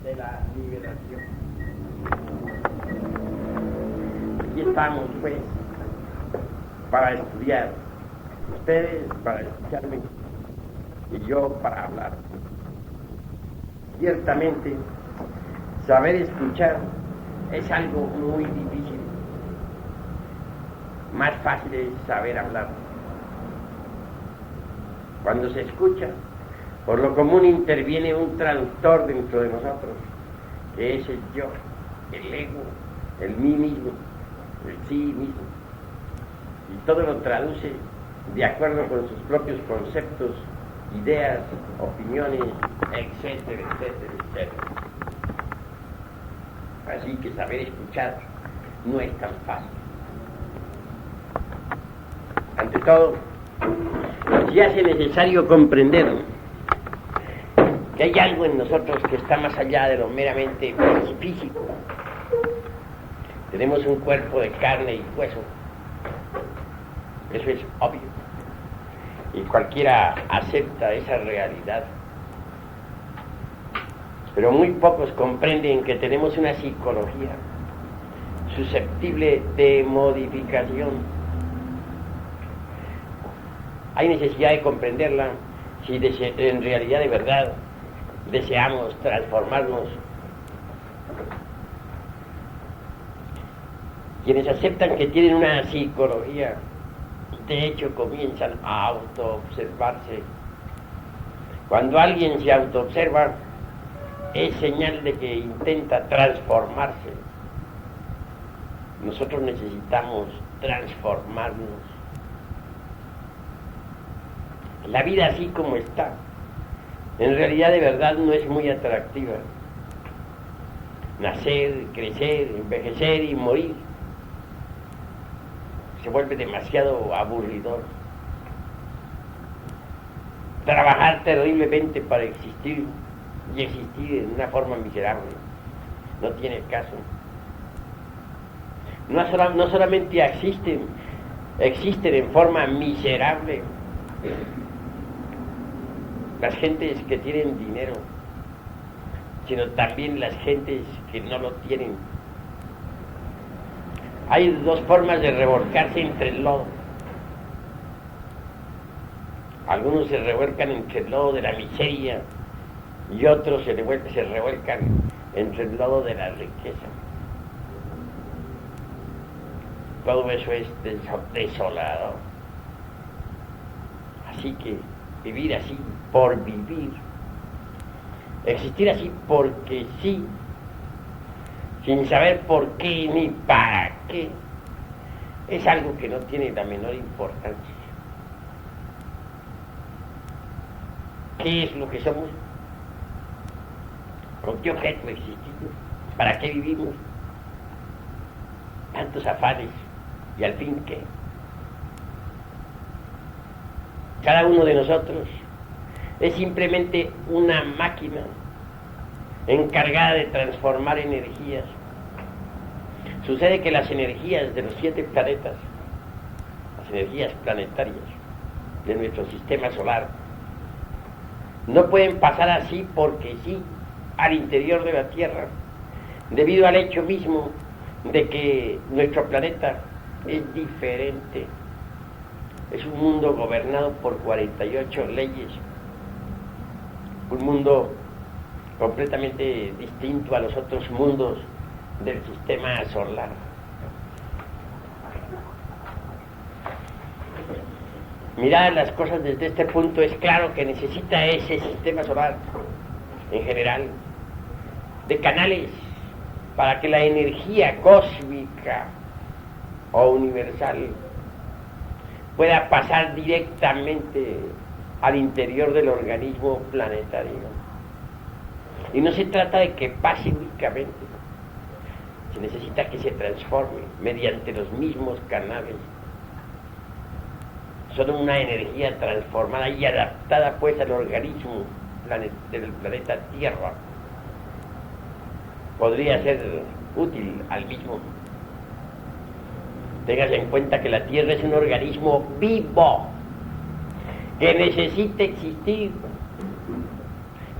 de la liberación. Aquí estamos, pues, para estudiar. Ustedes para escucharme y yo para hablar. Ciertamente, saber escuchar es algo muy difícil. Más fácil es saber hablar. Cuando se escucha, por lo común interviene un traductor dentro de nosotros, que es el yo, el ego, el mí mismo, el sí mismo. Y todo lo traduce de acuerdo con sus propios conceptos, ideas, opiniones, etcétera, etcétera, etcétera. Así que saber escuchar no es tan fácil. Ante todo, se hace necesario comprender que hay algo en nosotros que está más allá de lo meramente físico. Tenemos un cuerpo de carne y hueso. Eso es obvio. Y cualquiera acepta esa realidad. Pero muy pocos comprenden que tenemos una psicología susceptible de modificación. Hay necesidad de comprenderla si en realidad de verdad deseamos transformarnos. Quienes aceptan que tienen una psicología, de hecho comienzan a autoobservarse. Cuando alguien se autoobserva, es señal de que intenta transformarse. Nosotros necesitamos transformarnos. La vida así como está, en realidad de verdad no es muy atractiva. Nacer, crecer, envejecer y morir se vuelve demasiado aburridor. Trabajar terriblemente para existir y existir en una forma miserable no tiene caso. No solamente existen en forma miserable las gentes que tienen dinero, sino también las gentes que no lo tienen. Hay dos formas de revolcarse entre el lodo. Algunos se revuelcan entre el lodo de la miseria y otros se revuelcan entre el lodo de la riqueza. Todo eso es desolador. Así que vivir así por vivir, existir así porque sí, sin saber por qué ni para qué, es algo que no tiene la menor importancia. ¿Qué es lo que somos? ¿Con qué objeto existimos? ¿Para qué vivimos? Tantos afanes, y al fin ¿qué? Cada uno de nosotros es simplemente una máquina encargada de transformar energías. Sucede que las energías de los 7 planetas, las energías planetarias de nuestro sistema solar, no pueden pasar así porque sí al interior de la Tierra, debido al hecho mismo de que nuestro planeta es diferente. Es un mundo gobernado por 48 leyes, un mundo completamente distinto a los otros mundos del sistema solar. Mirar las cosas desde este punto, es claro que necesita ese sistema solar en general de canales para que la energía cósmica o universal pueda pasar directamente al interior del organismo planetario. Y no se trata de que pase únicamente, se necesita que se transforme mediante los mismos canales. Son una energía transformada y adaptada pues al organismo del planeta Tierra. Podría ser útil al mismo. Téngase en cuenta que la Tierra es un organismo vivo, que necesita existir,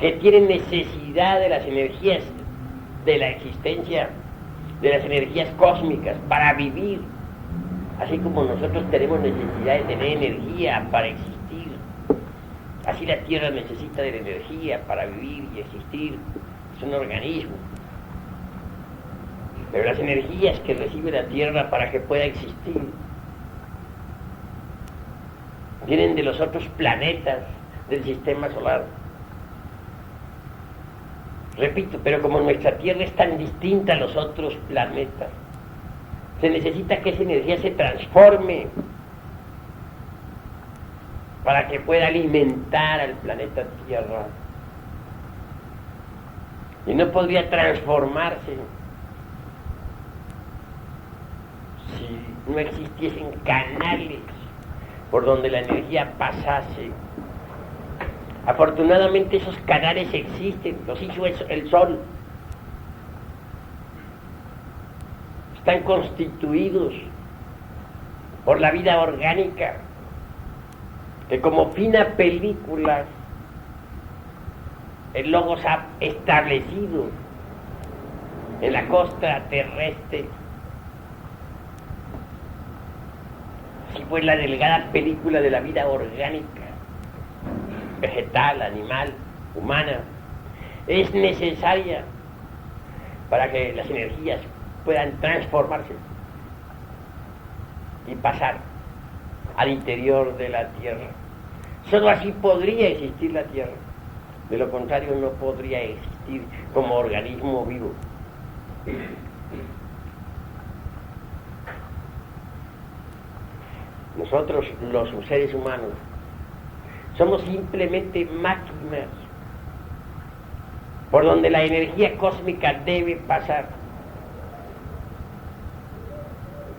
que tienen necesidad de las energías de la existencia, de las energías cósmicas para vivir, así como nosotros tenemos necesidad de tener energía para existir. Así la Tierra necesita de la energía para vivir y existir. Es un organismo. Pero las energías que recibe la Tierra para que pueda existir vienen de los otros planetas del sistema solar. Repito, pero como nuestra Tierra es tan distinta a los otros planetas, se necesita que esa energía se transforme para que pueda alimentar al planeta Tierra. Y no podría transformarse si no existiesen canales por donde la energía pasase. Afortunadamente esos canales existen, los hizo el Sol. Están constituidos por la vida orgánica, que como fina película el Logos ha establecido en la costa terrestre. Así pues, la delgada película de la vida orgánica, vegetal, animal, humana, es necesaria para que las energías puedan transformarse y pasar al interior de la Tierra. Solo así podría existir la Tierra. De lo contrario, no podría existir como organismo vivo. Nosotros, los seres humanos, somos simplemente máquinas por donde la energía cósmica debe pasar.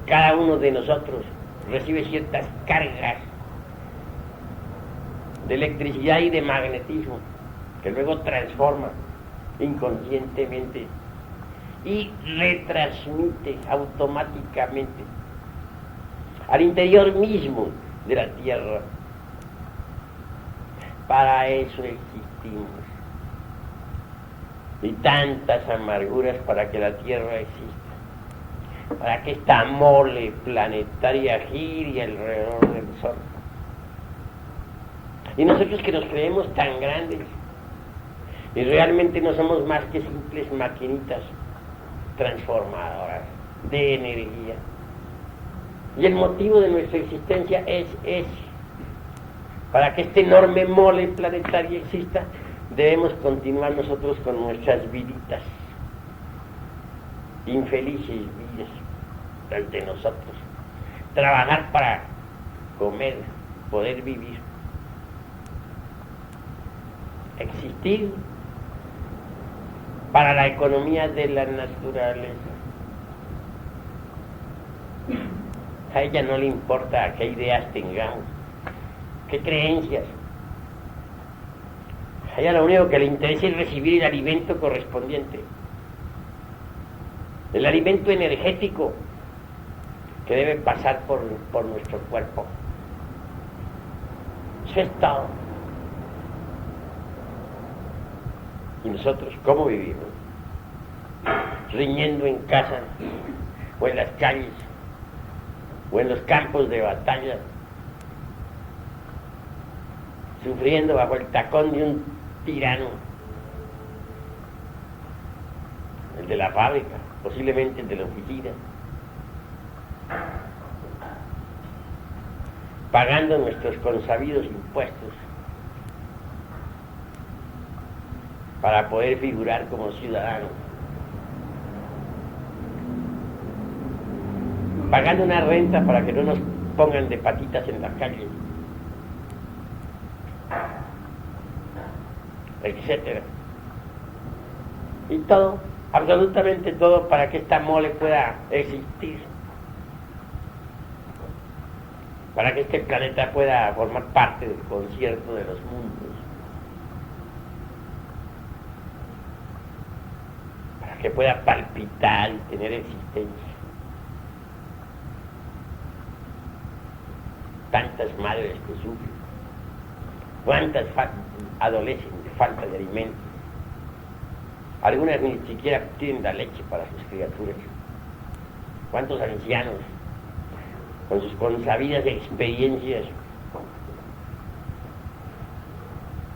Cada uno de nosotros recibe ciertas cargas de electricidad y de magnetismo que luego transforma inconscientemente y retransmite automáticamente al interior mismo de la Tierra. Para eso existimos. Y tantas amarguras para que la Tierra exista, para que esta mole planetaria gire alrededor del Sol. Y nosotros que nos creemos tan grandes, y realmente no somos más que simples maquinitas transformadoras de energía. Y el motivo de nuestra existencia es ese. Para que este enorme mole planetario exista, debemos continuar nosotros con nuestras viditas, infelices vidas ante nosotros. Trabajar para comer, poder vivir. Existir para la economía de la naturaleza. A ella no le importa qué ideas tengamos, qué creencias. A ella lo único que le interesa es recibir el alimento correspondiente, el alimento energético que debe pasar por nuestro cuerpo. Eso es todo. ¿Y nosotros cómo vivimos? Riñendo en casa, o en las calles, o en los campos de batalla, sufriendo bajo el tacón de un tirano, el de la fábrica, posiblemente el de la oficina, pagando nuestros consabidos impuestos para poder figurar como ciudadanos, pagando una renta para que no nos pongan de patitas en la calle, etcétera. Y todo, absolutamente todo, para que esta mole pueda existir, para que este planeta pueda formar parte del concierto de los mundos, para que pueda palpitar y tener existencia. Tantas madres que sufren, cuántas adolescentes falta de alimento. Algunas ni siquiera tienen la leche para sus criaturas. ¿Cuántos ancianos, con sus consabidas experiencias,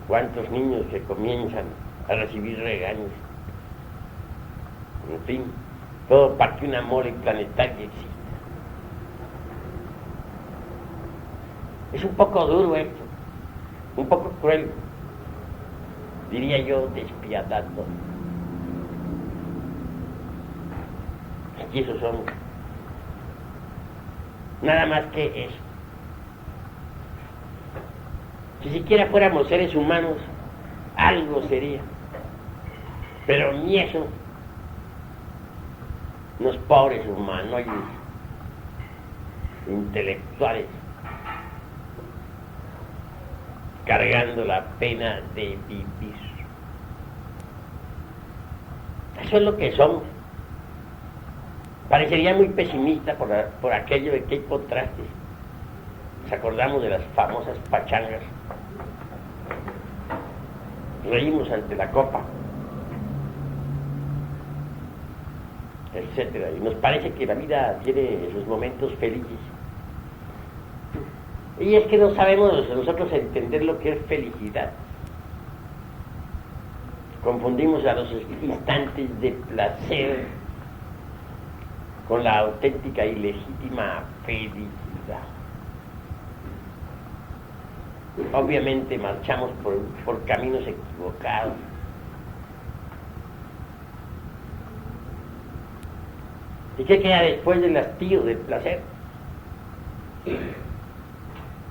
cuántos niños que comienzan a recibir regaños? En fin, todo parte de una mole planetaria que existe. Es un poco duro esto, un poco cruel, diría yo, despiadado. Y esos son nada más que eso. Si siquiera fuéramos seres humanos, algo sería. Pero ni eso. Unos pobres humanoides, intelectuales, cargando la pena de vivir. Eso es lo que somos. Parecería muy pesimista por aquello de que hay contrastes. Nos acordamos de las famosas pachangas. Reímos ante la copa, etcétera. Y nos parece que la vida tiene sus momentos felices. Y es que no sabemos nosotros entender lo que es felicidad. Confundimos a los instantes de placer con la auténtica y legítima felicidad. Obviamente marchamos por caminos equivocados. ¿Y qué queda después del hastío del placer?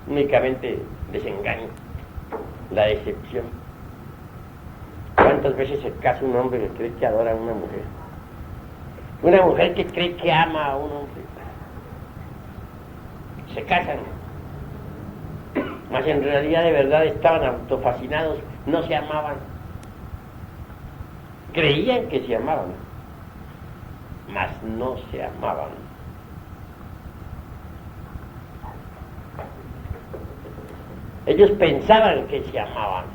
Únicamente desengaño, la decepción. ¿Cuántas veces se casa un hombre que cree que adora a una mujer? Una mujer que cree que ama a un hombre. Se casan, mas en realidad de verdad estaban autofascinados, no se amaban. Creían que se amaban, mas no se amaban. Ellos pensaban que se amaban.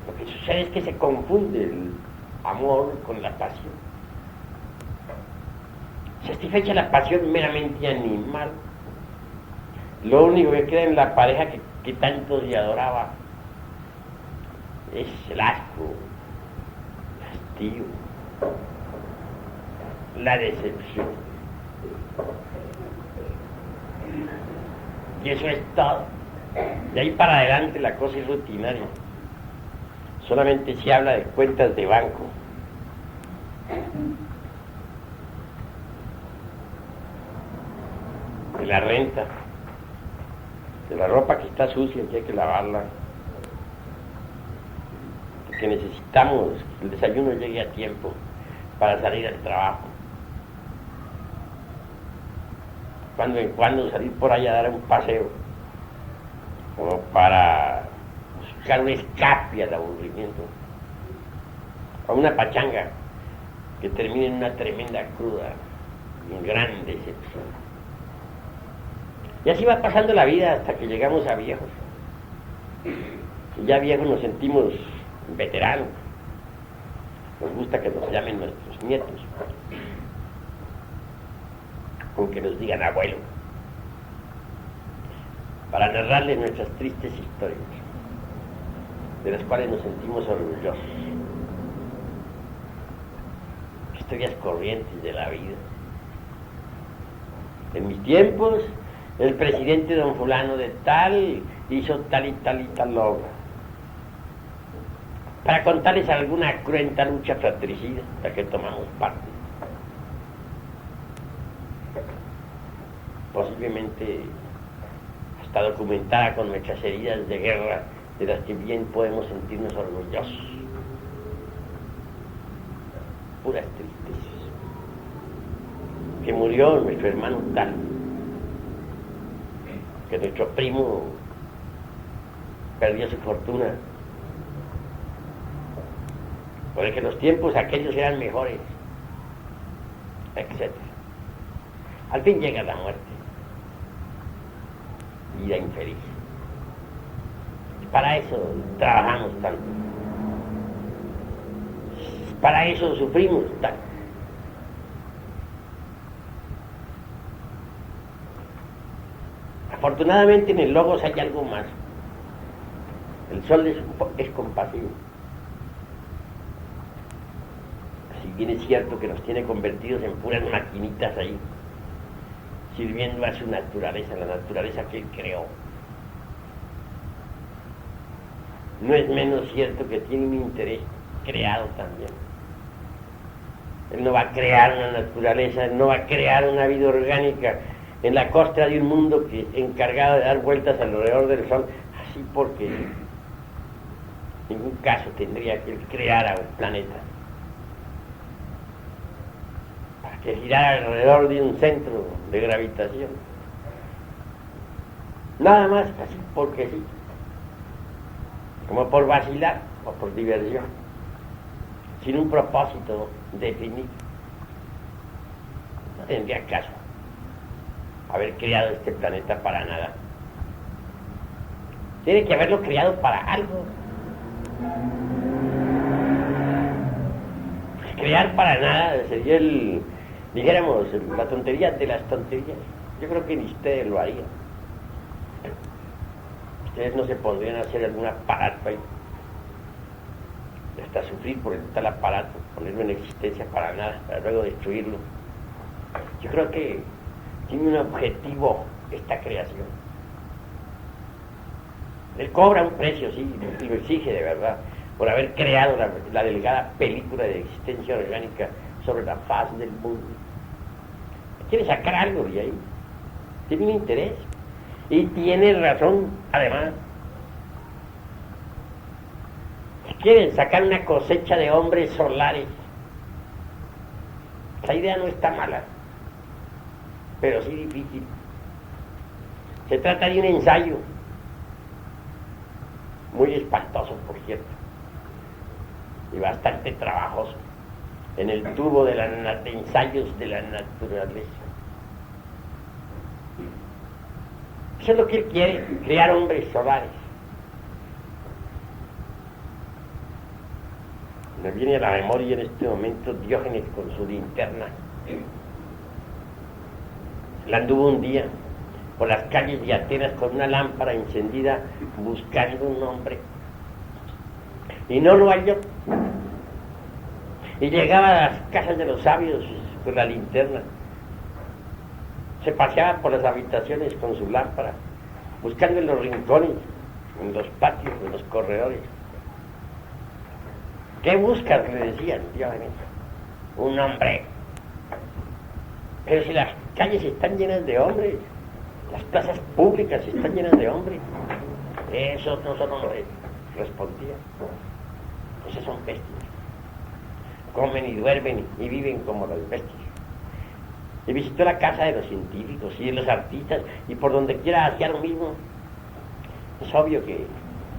Lo que sucede es que se confunde el amor con la pasión. Satisfecha la pasión meramente animal. Lo único que queda en la pareja que tanto se adoraba es el asco, el hastío, la decepción. Y eso es todo. De ahí para adelante la cosa es rutinaria. Solamente se habla de cuentas de banco. De la renta, de la ropa que está sucia, que hay que lavarla, de que necesitamos que el desayuno llegue a tiempo para salir al trabajo. Cuando en cuando salir por allá a dar un paseo, como para buscar un escape al aburrimiento, o una pachanga que termine en una tremenda cruda, en gran decepción. Y así va pasando la vida hasta que llegamos a viejos. Y ya viejos nos sentimos veteranos. Nos gusta que nos llamen nuestros nietos, con que nos digan abuelo, para narrarles nuestras tristes historias, de las cuales nos sentimos orgullosos. Historias corrientes de la vida. En mis tiempos, el presidente don fulano de tal hizo tal y tal obra. Para contarles alguna cruenta lucha fratricida de la que tomamos parte. Posiblemente hasta documentada con nuestras heridas de guerra, de las que bien podemos sentirnos orgullosos. Puras tristezas. Que murió nuestro hermano tal, que nuestro primo perdió su fortuna, porque los tiempos aquellos eran mejores, etc. Al fin llega la muerte, vida infeliz. Para eso trabajamos tanto. Para eso sufrimos tanto. Afortunadamente en el Logos hay algo más. El sol es compasivo. Si bien es cierto que nos tiene convertidos en puras maquinitas ahí, sirviendo a su naturaleza, la naturaleza que él creó. No es menos cierto que tiene un interés creado también. Él no va a crear una naturaleza, no va a crear una vida orgánica en la costra de un mundo que es encargado de dar vueltas alrededor del sol, así porque en ningún caso tendría que él crear a un planeta para que girara alrededor de un centro de gravitación. Nada más así porque sí, como por vacilar o por diversión, sin un propósito definido. No tendría caso haber creado este planeta para nada. Tiene que haberlo creado para algo. Crear para nada sería dijéramos, la tontería de las tonterías. Yo creo que ni ustedes lo harían. Ustedes no se pondrían a hacer algún aparato ahí, hasta sufrir por el tal aparato, ponerlo en existencia para nada, para luego destruirlo. Yo creo que tiene un objetivo esta creación. Él cobra un precio, sí, y lo exige de verdad, por haber creado la delgada película de existencia orgánica sobre la faz del mundo. Quiere sacar algo de ahí, tiene un interés, y tiene razón, además. Quieren sacar una cosecha de hombres solares. Esa idea no está mala, pero sí difícil. Se trata de un ensayo, muy espantoso, por cierto, y bastante trabajoso, en el tubo de ensayos de la naturaleza. Eso es lo que él quiere, crear hombres solares. Me viene a la memoria en este momento Diógenes con su linterna. Él anduvo un día por las calles de Atenas con una lámpara encendida buscando un hombre y no lo halló. Y llegaba a las casas de los sabios con la linterna. Se paseaba por las habitaciones con su lámpara, buscando en los rincones, en los patios, en los corredores. ¿Qué buscas?, le decían, Diógenes. Un hombre. Pero si las calles están llenas de hombres, las plazas públicas están llenas de hombres. Eso no son hombres, respondía. Esos son bestias. Comen y duermen y viven como los bestias. Y visitó la casa de los científicos y de los artistas, y por donde quiera hacía lo mismo. Es obvio que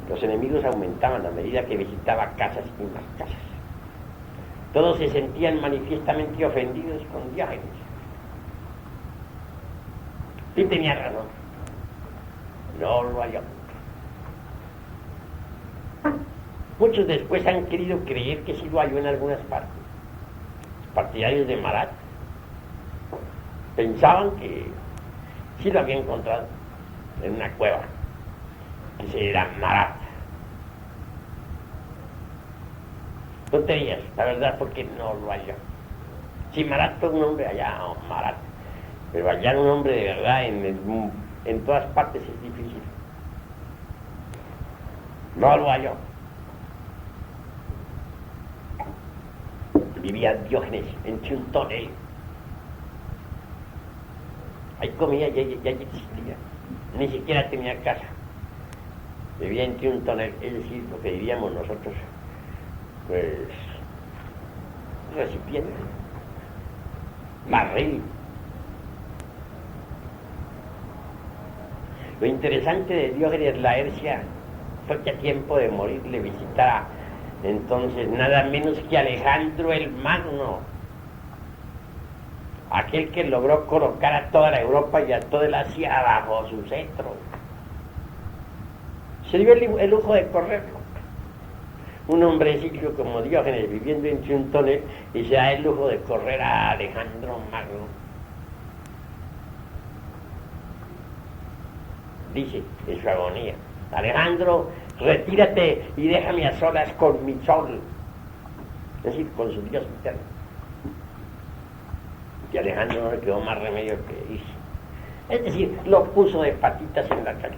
los enemigos aumentaban a medida que visitaba casas y más casas. Todos se sentían manifiestamente ofendidos con Diógenes. Y tenía razón. No lo halló. Muchos después han querido creer que sí lo halló en algunas partes. Los partidarios de Marat pensaban que sí lo había encontrado en una cueva, que se era Marat. Tonterías, la verdad, porque no lo halló. Si Marat fue un hombre allá, no, Marat, pero hallar un hombre de verdad en todas partes es difícil. No lo halló. Vivía Diógenes entre un tonel. Ahí comía, ya existía. Ni siquiera tenía casa. Vivía entre un tonel, es decir, lo que diríamos nosotros, pues, recipiente, barril. Lo interesante de Diógenes Laercia fue que a tiempo de morir le visitara entonces nada menos que Alejandro el Magno, aquel que logró colocar a toda la Europa y a toda el Asia bajo su cetro. se dio el lujo de correr. Un hombrecillo como Diógenes viviendo entre un tonel y se da el lujo de correr a Alejandro Magno. Dice en su agonía: Alejandro, retírate y déjame a solas con mi sol, es decir, con su Dios interno. Y Alejandro no le quedó más remedio que irse. Es decir, lo puso de patitas en la calle.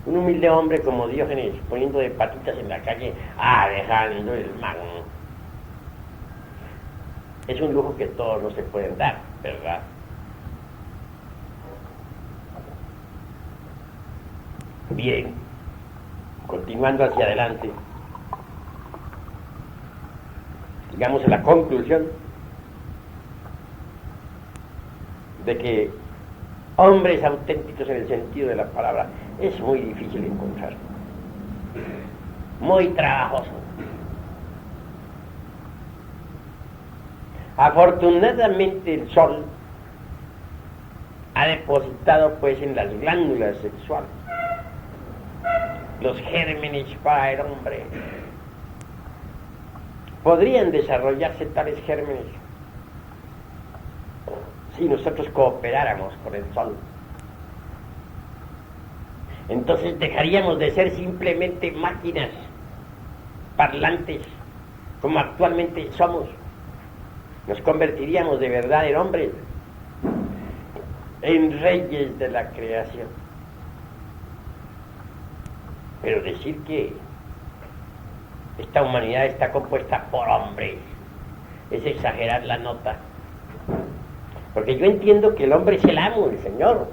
Un humilde hombre como Diógenes poniendo de patitas en la calle a Alejandro el Magno. Es un lujo que todos no se pueden dar, ¿verdad? Bien, continuando hacia adelante, llegamos a la conclusión de que hombres auténticos en el sentido de la palabra es muy difícil encontrar, muy trabajoso. Afortunadamente el sol ha depositado pues en las glándulas sexuales los gérmenes para el hombre. Podrían desarrollarse tales gérmenes si nosotros cooperáramos con el sol. Entonces dejaríamos de ser simplemente máquinas parlantes, como actualmente somos. Nos convertiríamos de verdad en hombres, en reyes de la creación. Pero decir que esta humanidad está compuesta por hombres es exagerar la nota. Porque yo entiendo que el hombre es el amo, el señor,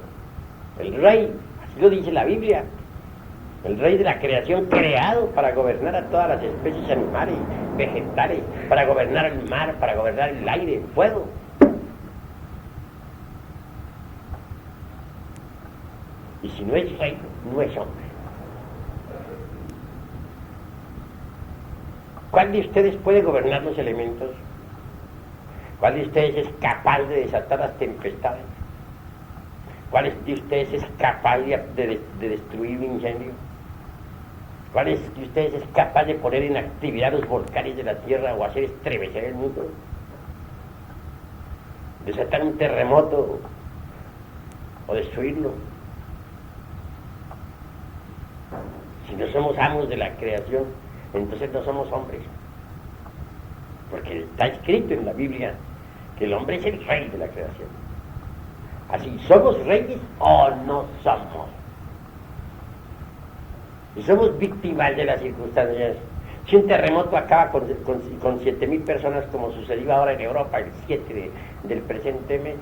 el rey, así lo dice la Biblia, el rey de la creación creado para gobernar a todas las especies animales, vegetales, para gobernar el mar, para gobernar el aire, el fuego. Y si no es rey, no es hombre. ¿Cuál de ustedes puede gobernar los elementos? ¿Cuál de ustedes es capaz de desatar las tempestades? ¿Cuál de ustedes es capaz de destruir un incendio? ¿Cuál de ustedes es capaz de poner en actividad los volcanes de la tierra o hacer estremecer el mundo? ¿Desatar un terremoto o destruirlo? Si no somos amos de la creación, entonces no somos hombres. Porque está escrito en la Biblia que el hombre es el rey de la creación. Así, ¿somos reyes o no somos? Y somos víctimas de las circunstancias. Si un terremoto acaba con 7,000 personas, como sucedió ahora en Europa el 7 del presente mes,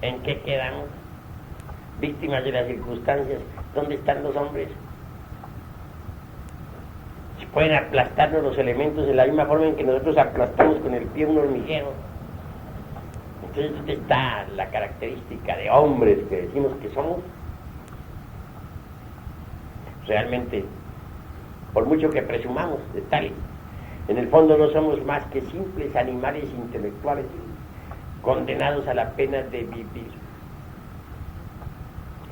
¿en qué quedamos? Víctimas de las circunstancias. ¿Dónde están los hombres? Se pueden aplastarnos los elementos de la misma forma en que nosotros aplastamos con el pie un hormiguero. Entonces, ¿dónde está la característica de hombres que decimos que somos? Realmente, por mucho que presumamos de tales, en el fondo no somos más que simples animales intelectuales condenados a la pena de vivir.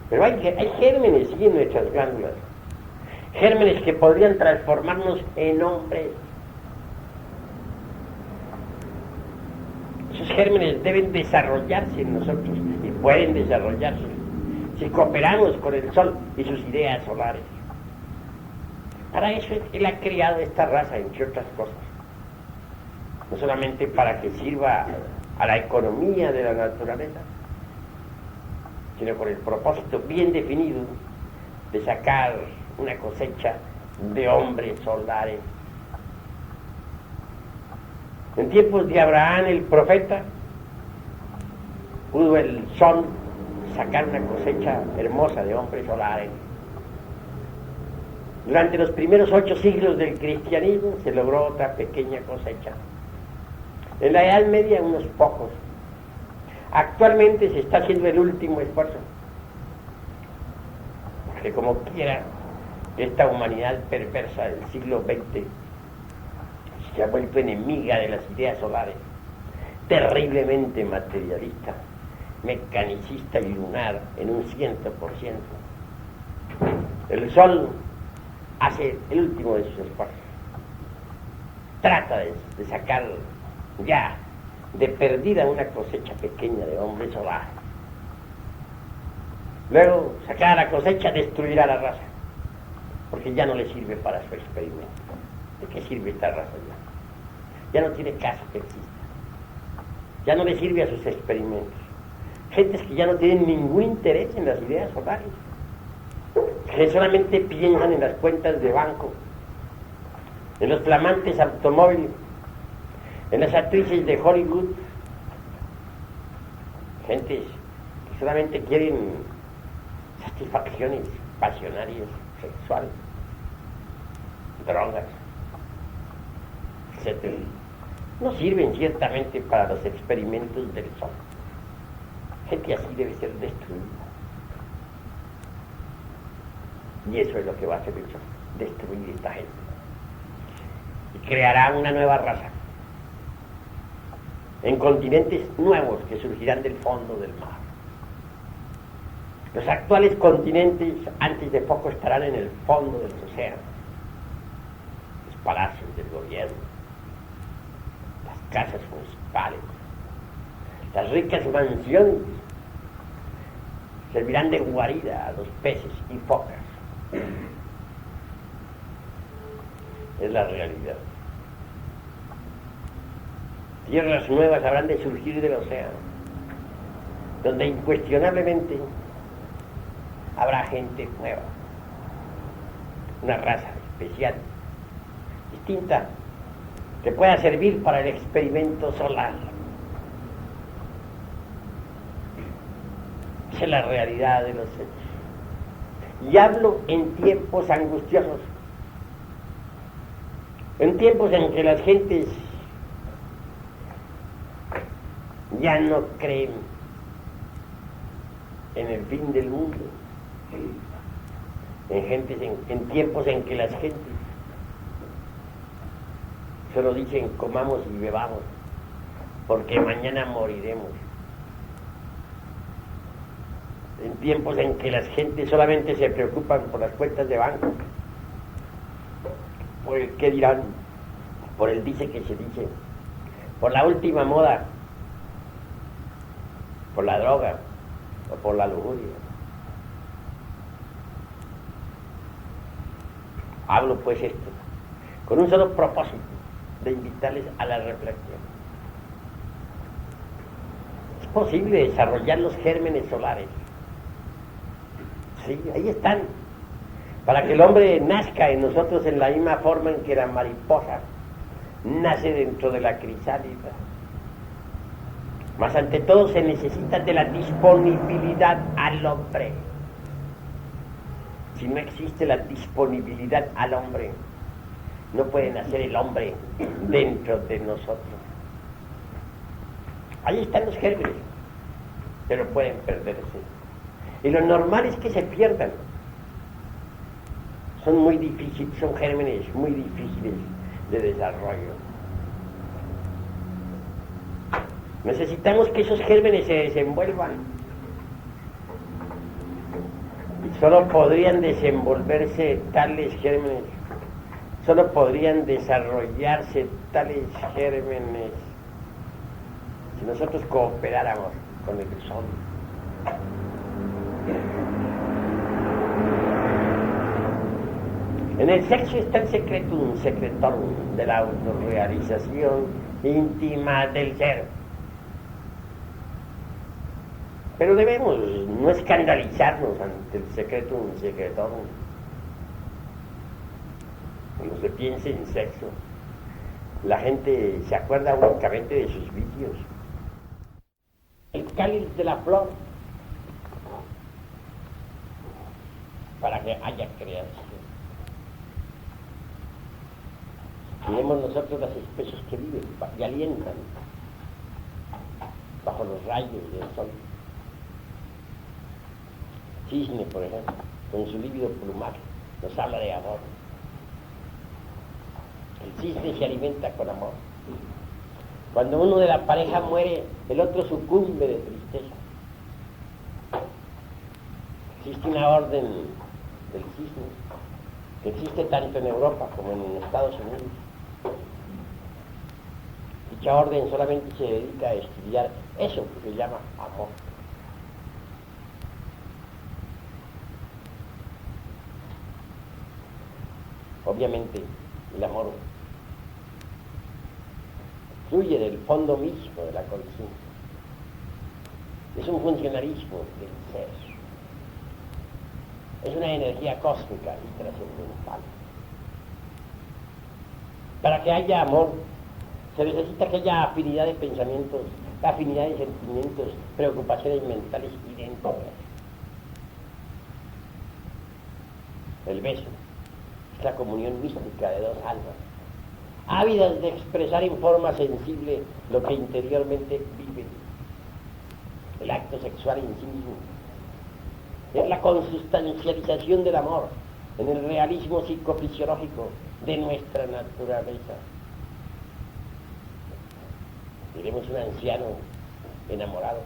Pero hay gérmenes sí, en nuestras glándulas, gérmenes que podrían transformarnos en hombres. Esos gérmenes deben desarrollarse en nosotros y pueden desarrollarse si cooperamos con el sol y sus ideas solares. Para eso él ha creado esta raza, entre otras cosas, no solamente para que sirva a la economía de la naturaleza, sino con el propósito bien definido de sacar una cosecha de hombres solares. En tiempos de Abraham el profeta, pudo el sol sacar una cosecha hermosa de hombres solares. Durante los primeros 8 siglos del cristianismo se logró otra pequeña cosecha. En la Edad Media unos pocos. Actualmente se está haciendo el último esfuerzo. Porque como quiera, esta humanidad perversa del siglo XX se ha vuelto enemiga de las ideas solares, terriblemente materialista, mecanicista y lunar en un 100%. El sol hace el último de sus esfuerzos. Trata de sacar ya de perdida una cosecha pequeña de hombres solares. Luego, sacar la cosecha destruirá la raza, porque ya no le sirve para su experimento. ¿De qué sirve esta raza ya? Ya no tiene caso que exista. Ya no le sirve a sus experimentos. Gentes que ya no tienen ningún interés en las ideas solares, que solamente piensan en las cuentas de banco, en los flamantes automóviles, en las actrices de Hollywood, gentes que solamente quieren satisfacciones pasionarias, sexuales, drogas, etc. No sirven ciertamente para los experimentos del sol. Gente así debe ser destruida. Y eso es lo que va a hacer el sol, destruir esta gente. Y creará una nueva raza, en continentes nuevos que surgirán del fondo del mar. Los actuales continentes antes de poco estarán en el fondo del océano. Los palacios del gobierno, las casas municipales, las ricas mansiones servirán de guarida a los peces y focas. Es la realidad. Tierras nuevas habrán de surgir del océano, donde incuestionablemente habrá gente nueva, una raza especial, distinta, que pueda servir para el experimento solar. Esa es la realidad de los hechos. Y hablo en tiempos angustiosos, en tiempos en que las gentes ya no creen en el fin del mundo, en tiempos en que las gentes solo dicen comamos y bebamos, porque mañana moriremos. En tiempos en que las gentes solamente se preocupan por las cuentas de banco, por el qué dirán, por el dice que se dice, por la última moda, por la droga o por la lujuria. Hablo pues esto con un solo propósito, de invitarles a la reflexión. Es posible desarrollar los gérmenes solares. Sí, ahí están, para que el hombre nazca en nosotros en la misma forma en que la mariposa nace dentro de la crisálida. Mas ante todo se necesita de la disponibilidad al hombre. Si no existe la disponibilidad al hombre, no puede nacer el hombre dentro de nosotros. Ahí están los gérmenes, pero pueden perderse. Y lo normal es que se pierdan. Son muy difíciles, son gérmenes muy difíciles de desarrollo. Necesitamos que esos gérmenes se desenvuelvan. Y solo podrían desenvolverse tales gérmenes, solo podrían desarrollarse tales gérmenes si nosotros cooperáramos con el sol. En el sexo está el secretum secretorum de la autorrealización íntima del ser. Pero debemos no escandalizarnos ante el secretum secretorum. Cuando se piensa en sexo, la gente se acuerda únicamente de sus vicios. El cáliz de la flor, para que haya creación. Miremos nosotros las especies que viven y alientan bajo los rayos del sol. Cisne, por ejemplo, con su lívido plumaje, nos habla de amor. El cisne se alimenta con amor. Cuando uno de la pareja muere, el otro sucumbe de tristeza. Existe una orden del cisne que existe tanto en Europa como en Estados Unidos. Dicha orden solamente se dedica a estudiar eso que se llama amor. Obviamente, el amor fluye del fondo mismo de la conciencia. Es un funcionalismo del ser. Es una energía cósmica y trascendental. Para que haya amor, se necesita que haya afinidad de pensamientos, afinidad de sentimientos, preocupaciones mentales idénticas. El beso es la comunión mística de dos almas, ávidas de expresar en forma sensible lo que interiormente viven. El acto sexual en sí mismo es la consustancialización del amor en el realismo psicofisiológico de nuestra naturaleza. Diremos un anciano enamorado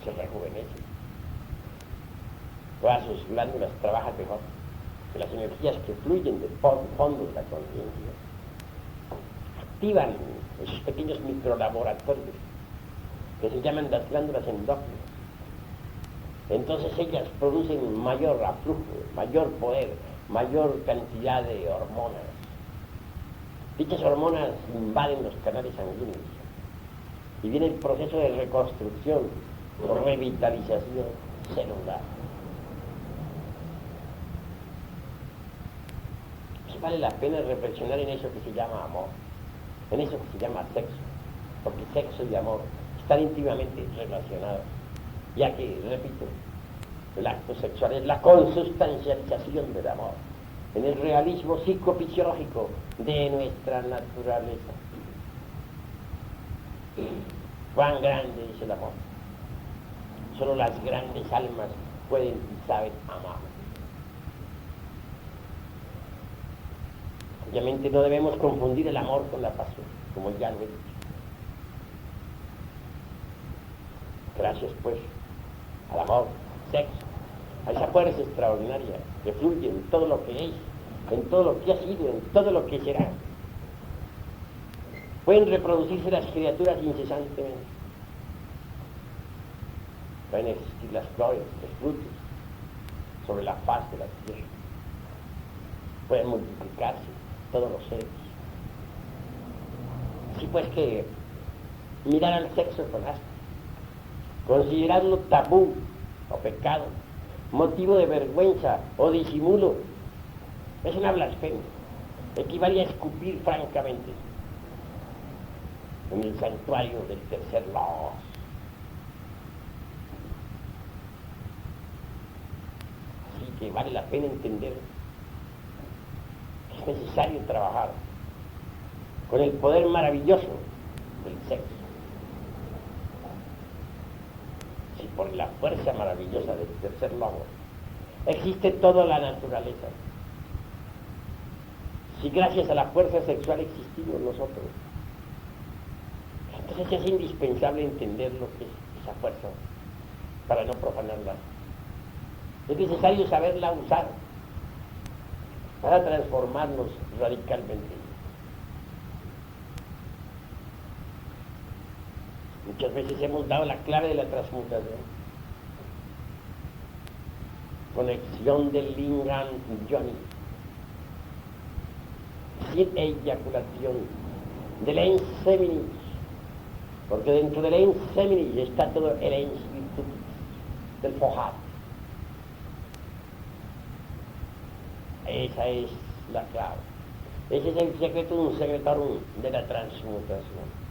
se rejuvenece, todas sus glándulas trabajan mejor, que las energías que fluyen del fondo de la conciencia activan esos pequeños microlaboratorios que se llaman las glándulas endócrinas. Entonces ellas producen mayor aflujo, mayor poder, mayor cantidad de hormonas. Dichas hormonas invaden los canales sanguíneos y viene el proceso de reconstrucción o revitalización celular. Pues vale la pena reflexionar en eso que se llama amor, en eso que se llama sexo, porque sexo y amor están íntimamente relacionados, ya que, repito, el acto sexual es la consustancialización del amor en el realismo psicofisiológico de nuestra naturaleza. Cuán grande es el amor. Solo las grandes almas pueden y saben amar. Obviamente no debemos confundir el amor con la pasión, como ya lo he dicho. Gracias pues al amor, sexo, a esa fuerza extraordinaria que fluye en todo lo que es, en todo lo que ha sido, en todo lo que será. Pueden reproducirse las criaturas incesantemente. Pueden existir las flores, los frutos sobre la faz de la tierra. Pueden multiplicarse todos los seres. Así pues que mirar al sexo con asco, considerarlo tabú o pecado, motivo de vergüenza o disimulo, es una blasfemia. Equivale a escupir francamente en el santuario del tercer logos. Así que vale la pena entender que es necesario trabajar con el poder maravilloso del sexo. Si por la fuerza maravillosa del tercer logos existe toda la naturaleza, si gracias a la fuerza sexual existimos nosotros, entonces es indispensable entender lo que es esa fuerza para no profanarla. Es necesario saberla usar para transformarnos radicalmente. Muchas veces hemos dado la clave de la transmutación. Conexión del lingam yoni, sin eyaculación, del ens seminis, porque dentro del ens seminis está todo el ens virtutis del fojar. Esa es la clave. Ese es el secretum secretorum de la transmutación.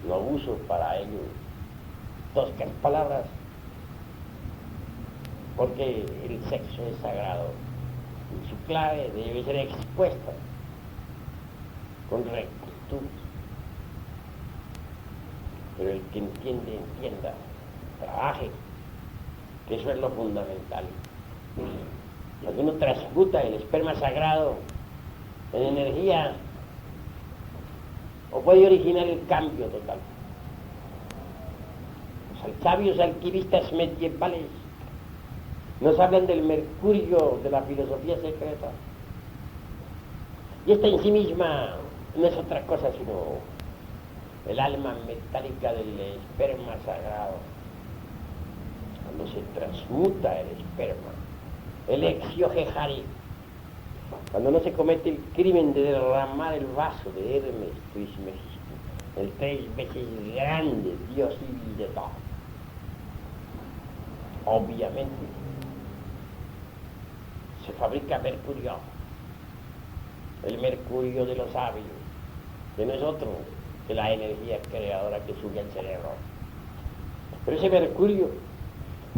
No uso para ello toscas palabras, porque el sexo es sagrado y su clave debe ser expuesta con rectitud. Pero el que entiende, entienda, trabaje, que eso es lo fundamental. Cuando uno transmuta el esperma sagrado en energía, o puede originar el cambio total. Los sabios alquimistas medievales nos hablan del mercurio de la filosofía secreta. Y esta en sí misma no es otra cosa sino el alma metálica del esperma sagrado. Cuando se transmuta el esperma, el exiohejari, cuando no se comete el crimen de derramar el vaso de Hermes Trismegisto, el 3 veces grande dios civil de todo. Obviamente se fabrica mercurio, el mercurio de los sabios, que no es otro que la energía creadora que sube al cerebro. Pero ese mercurio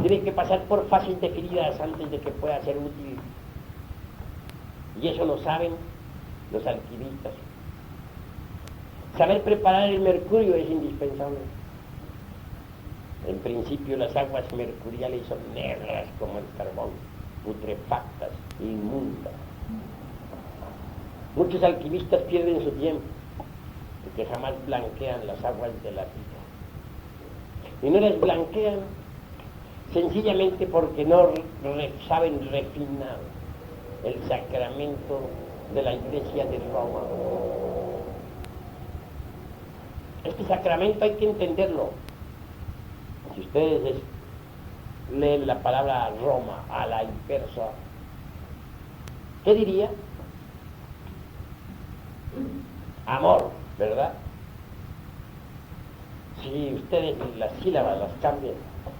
tiene que pasar por fases definidas antes de que pueda ser útil. Y eso lo saben los alquimistas. Saber preparar el mercurio es indispensable. En principio las aguas mercuriales son negras como el carbón, putrefactas, inmundas. Muchos alquimistas pierden su tiempo porque jamás blanquean las aguas de la vida. Y no las blanquean sencillamente porque no saben refinar el sacramento de la Iglesia de Roma. Este sacramento hay que entenderlo. Si ustedes leen la palabra Roma a la inversa, ¿qué diría? Amor, ¿verdad? Si ustedes las sílabas las cambian,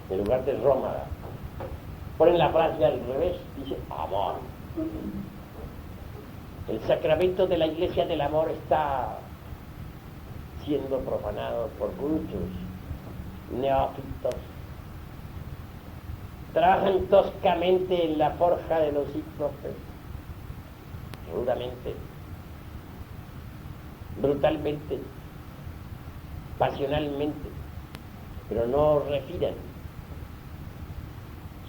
en lugar de Roma, ponen la frase al revés, dice amor. El sacramento de la Iglesia del amor está siendo profanado por muchos neófitos. Trabajan toscamente en la forja de los cíclopes, rudamente, brutalmente, pasionalmente, pero no refinan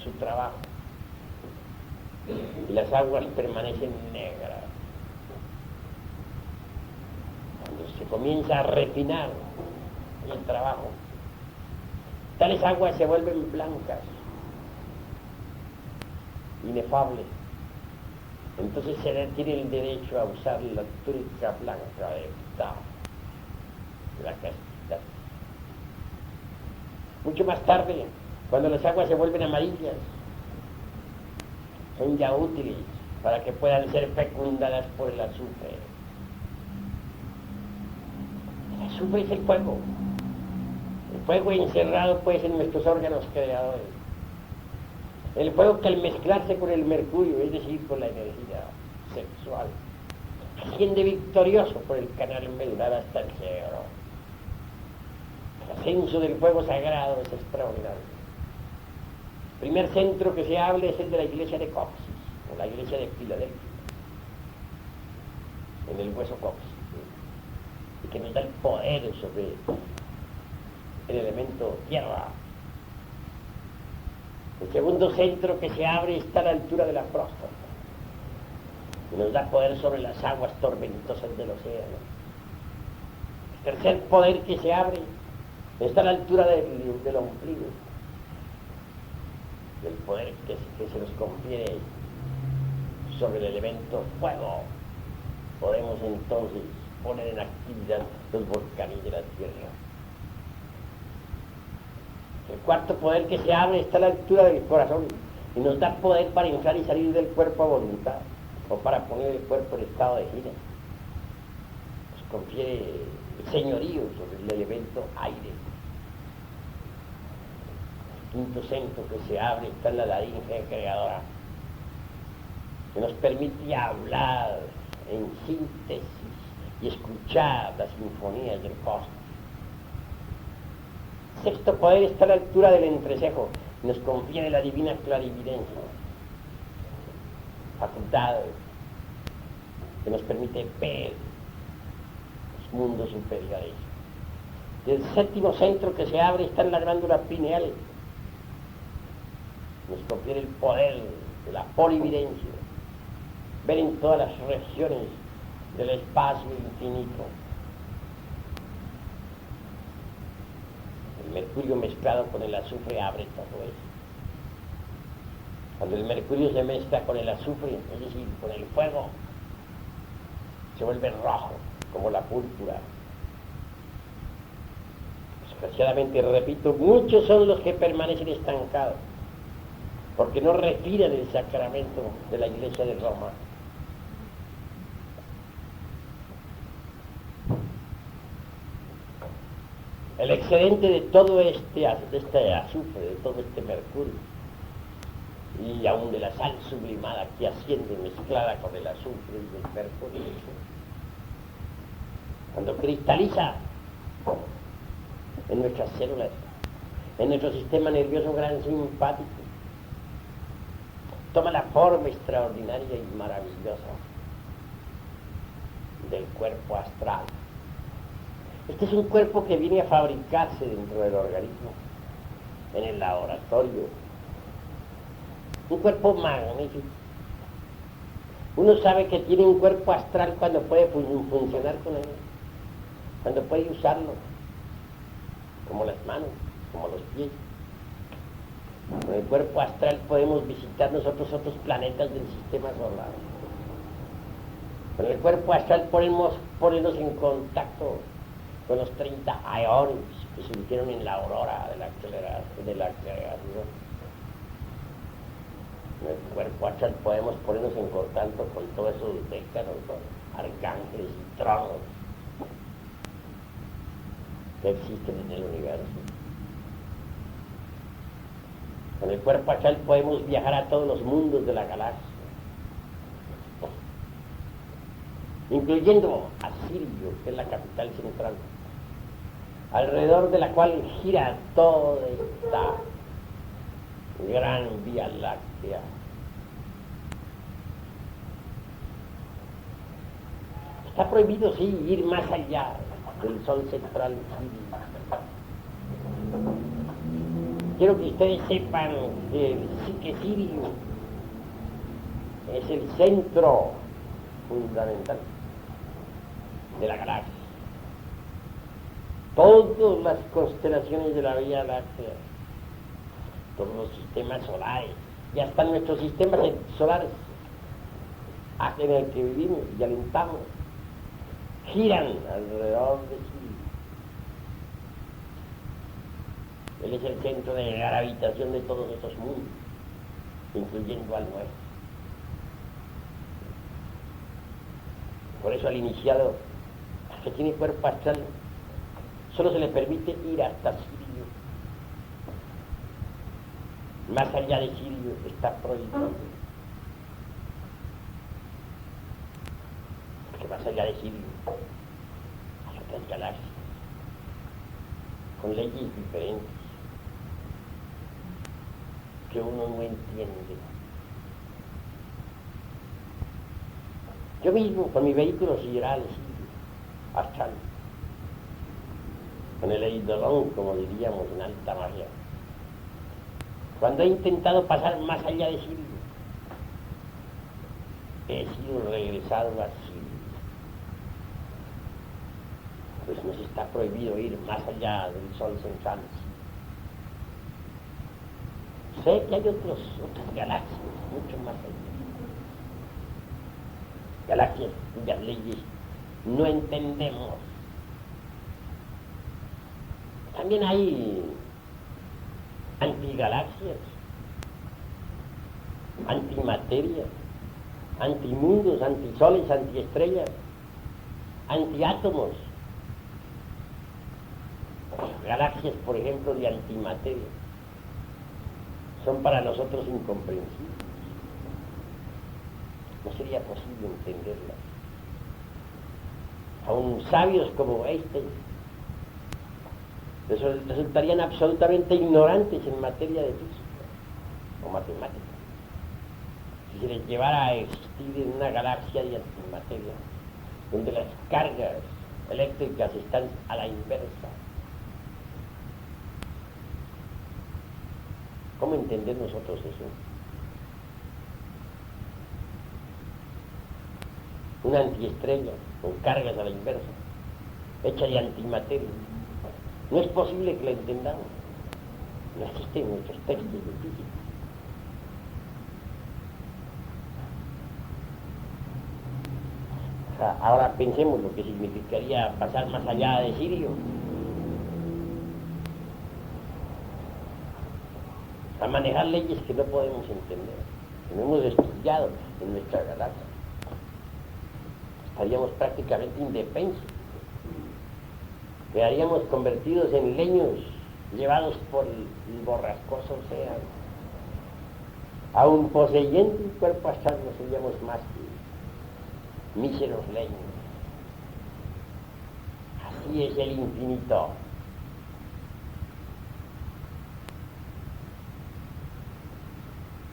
su trabajo. Y las aguas permanecen negras. Cuando se comienza a refinar el trabajo, tales aguas se vuelven blancas, inefables. Entonces se tiene el derecho a usar la túnica blanca de la castidad. Mucho más tarde, cuando las aguas se vuelven amarillas, son ya útiles para que puedan ser fecundadas por el azufre. El azufre es el fuego encerrado pues en nuestros órganos creadores. El fuego que al mezclarse con el mercurio, es decir, con la energía sexual, asciende victorioso por el canal medular hasta el cerebro. El ascenso del fuego sagrado es extraordinario. El primer centro que se habla es el de la iglesia de Coxis, o la iglesia de Filadelfia, en el hueso Coxis, y que nos da el poder sobre el elemento tierra. El segundo centro que se abre está a la altura de la próstata y nos da poder sobre las aguas tormentosas del océano. El tercer poder que se abre está a la altura del ombligo, del poder que se nos confiere sobre el elemento fuego. Podemos entonces poner en actividad los volcanes de la tierra. El cuarto poder que se abre está a la altura del corazón y nos da poder para entrar y salir del cuerpo a voluntad, o para poner el cuerpo en estado de gira. Nos confiere el señorío sobre el elemento aire. El quinto centro que se abre está en la laringe creadora, que nos permite hablar en síntesis y escuchar las sinfonías del cosmos. Sexto poder está a la altura del entrecejo y nos confiere la divina clarividencia, facultad que nos permite ver los mundos superiores. Y el séptimo centro que se abre está en la glándula pineal, nos confiere el poder de la polividencia, ver en todas las regiones del espacio infinito. mercurio mezclado con el azufre abre todo eso. Cuando el mercurio se mezcla con el azufre, es decir, con el fuego, se vuelve rojo, como la púrpura. Desgraciadamente, repito, muchos son los que permanecen estancados, porque no respiran el sacramento de la Iglesia de Roma. El excedente de todo este azufre, de todo este mercurio, y aún de la sal sublimada que asciende mezclada con el azufre y el mercurio, cuando cristaliza en nuestras células, en nuestro sistema nervioso gran simpático, toma la forma extraordinaria y maravillosa del cuerpo astral. Este es un cuerpo que viene a fabricarse dentro del organismo, en el laboratorio. Un cuerpo magnífico. Uno sabe que tiene un cuerpo astral cuando puede funcionar con él, cuando puede usarlo, como las manos, como los pies. Con el cuerpo astral podemos visitar nosotros otros planetas del sistema solar. Con el cuerpo astral podemos ponernos en contacto con los 30 aeones que surgieron en la aurora de la creación. En el cuerpo astral podemos ponernos en contacto con todos esos décados, con arcángeles y tronos que existen en el universo. Con el cuerpo astral podemos viajar a todos los mundos de la galaxia, incluyendo a Sirio, que es la capital central, alrededor de la cual gira toda esta gran vía láctea. Está prohibido, sí, ir más allá del sol central Sirio. Quiero que ustedes sepan que Sirio es el centro fundamental de la galaxia. Todas las constelaciones de la Vía Láctea, todos los sistemas solares, y hasta nuestros sistemas solares en el que vivimos y alentamos, giran alrededor de Sirio. Él es el centro de gravitación de todos estos mundos, incluyendo al nuestro. Por eso al iniciado, que tiene cuerpo astral, solo se le permite ir hasta Sirio. Más allá de Sirio está prohibido. Porque más allá de Sirio hay otras galaxias, con leyes diferentes, que uno no entiende. Yo mismo, con mi vehículo sideral, astral, con el eidolon, como diríamos en alta magia, cuando he intentado pasar más allá de Sirio, he sido regresado a Sirio. Pues nos está prohibido ir más allá del sol central. Sé que hay otras galaxias, mucho más allá. Galaxias cuyas leyes no entendemos. También hay antigalaxias, antimateria, antimundos, antisoles, antiestrellas, antiátomos. Galaxias, por ejemplo, de antimateria, son para nosotros incomprensibles. No sería posible entenderlas. Aún sabios como Einstein resultarían absolutamente ignorantes en materia de física o matemática si se les llevara a existir en una galaxia de antimateria donde las cargas eléctricas están a la inversa. ¿Cómo entender nosotros eso? Una antiestrella con cargas a la inversa, hecha de antimateria, No es posible que la entendamos. No existe en nuestros textos de física. O sea, ahora pensemos lo que significaría pasar más allá de Sirio. A manejar leyes que no podemos entender, que no hemos estudiado en nuestra galaxia. Estaríamos prácticamente indefensos. Quedaríamos convertidos en leños llevados por el borrascoso océano. Aun poseyendo un cuerpo astral no seríamos más que míseros leños. Así es el infinito.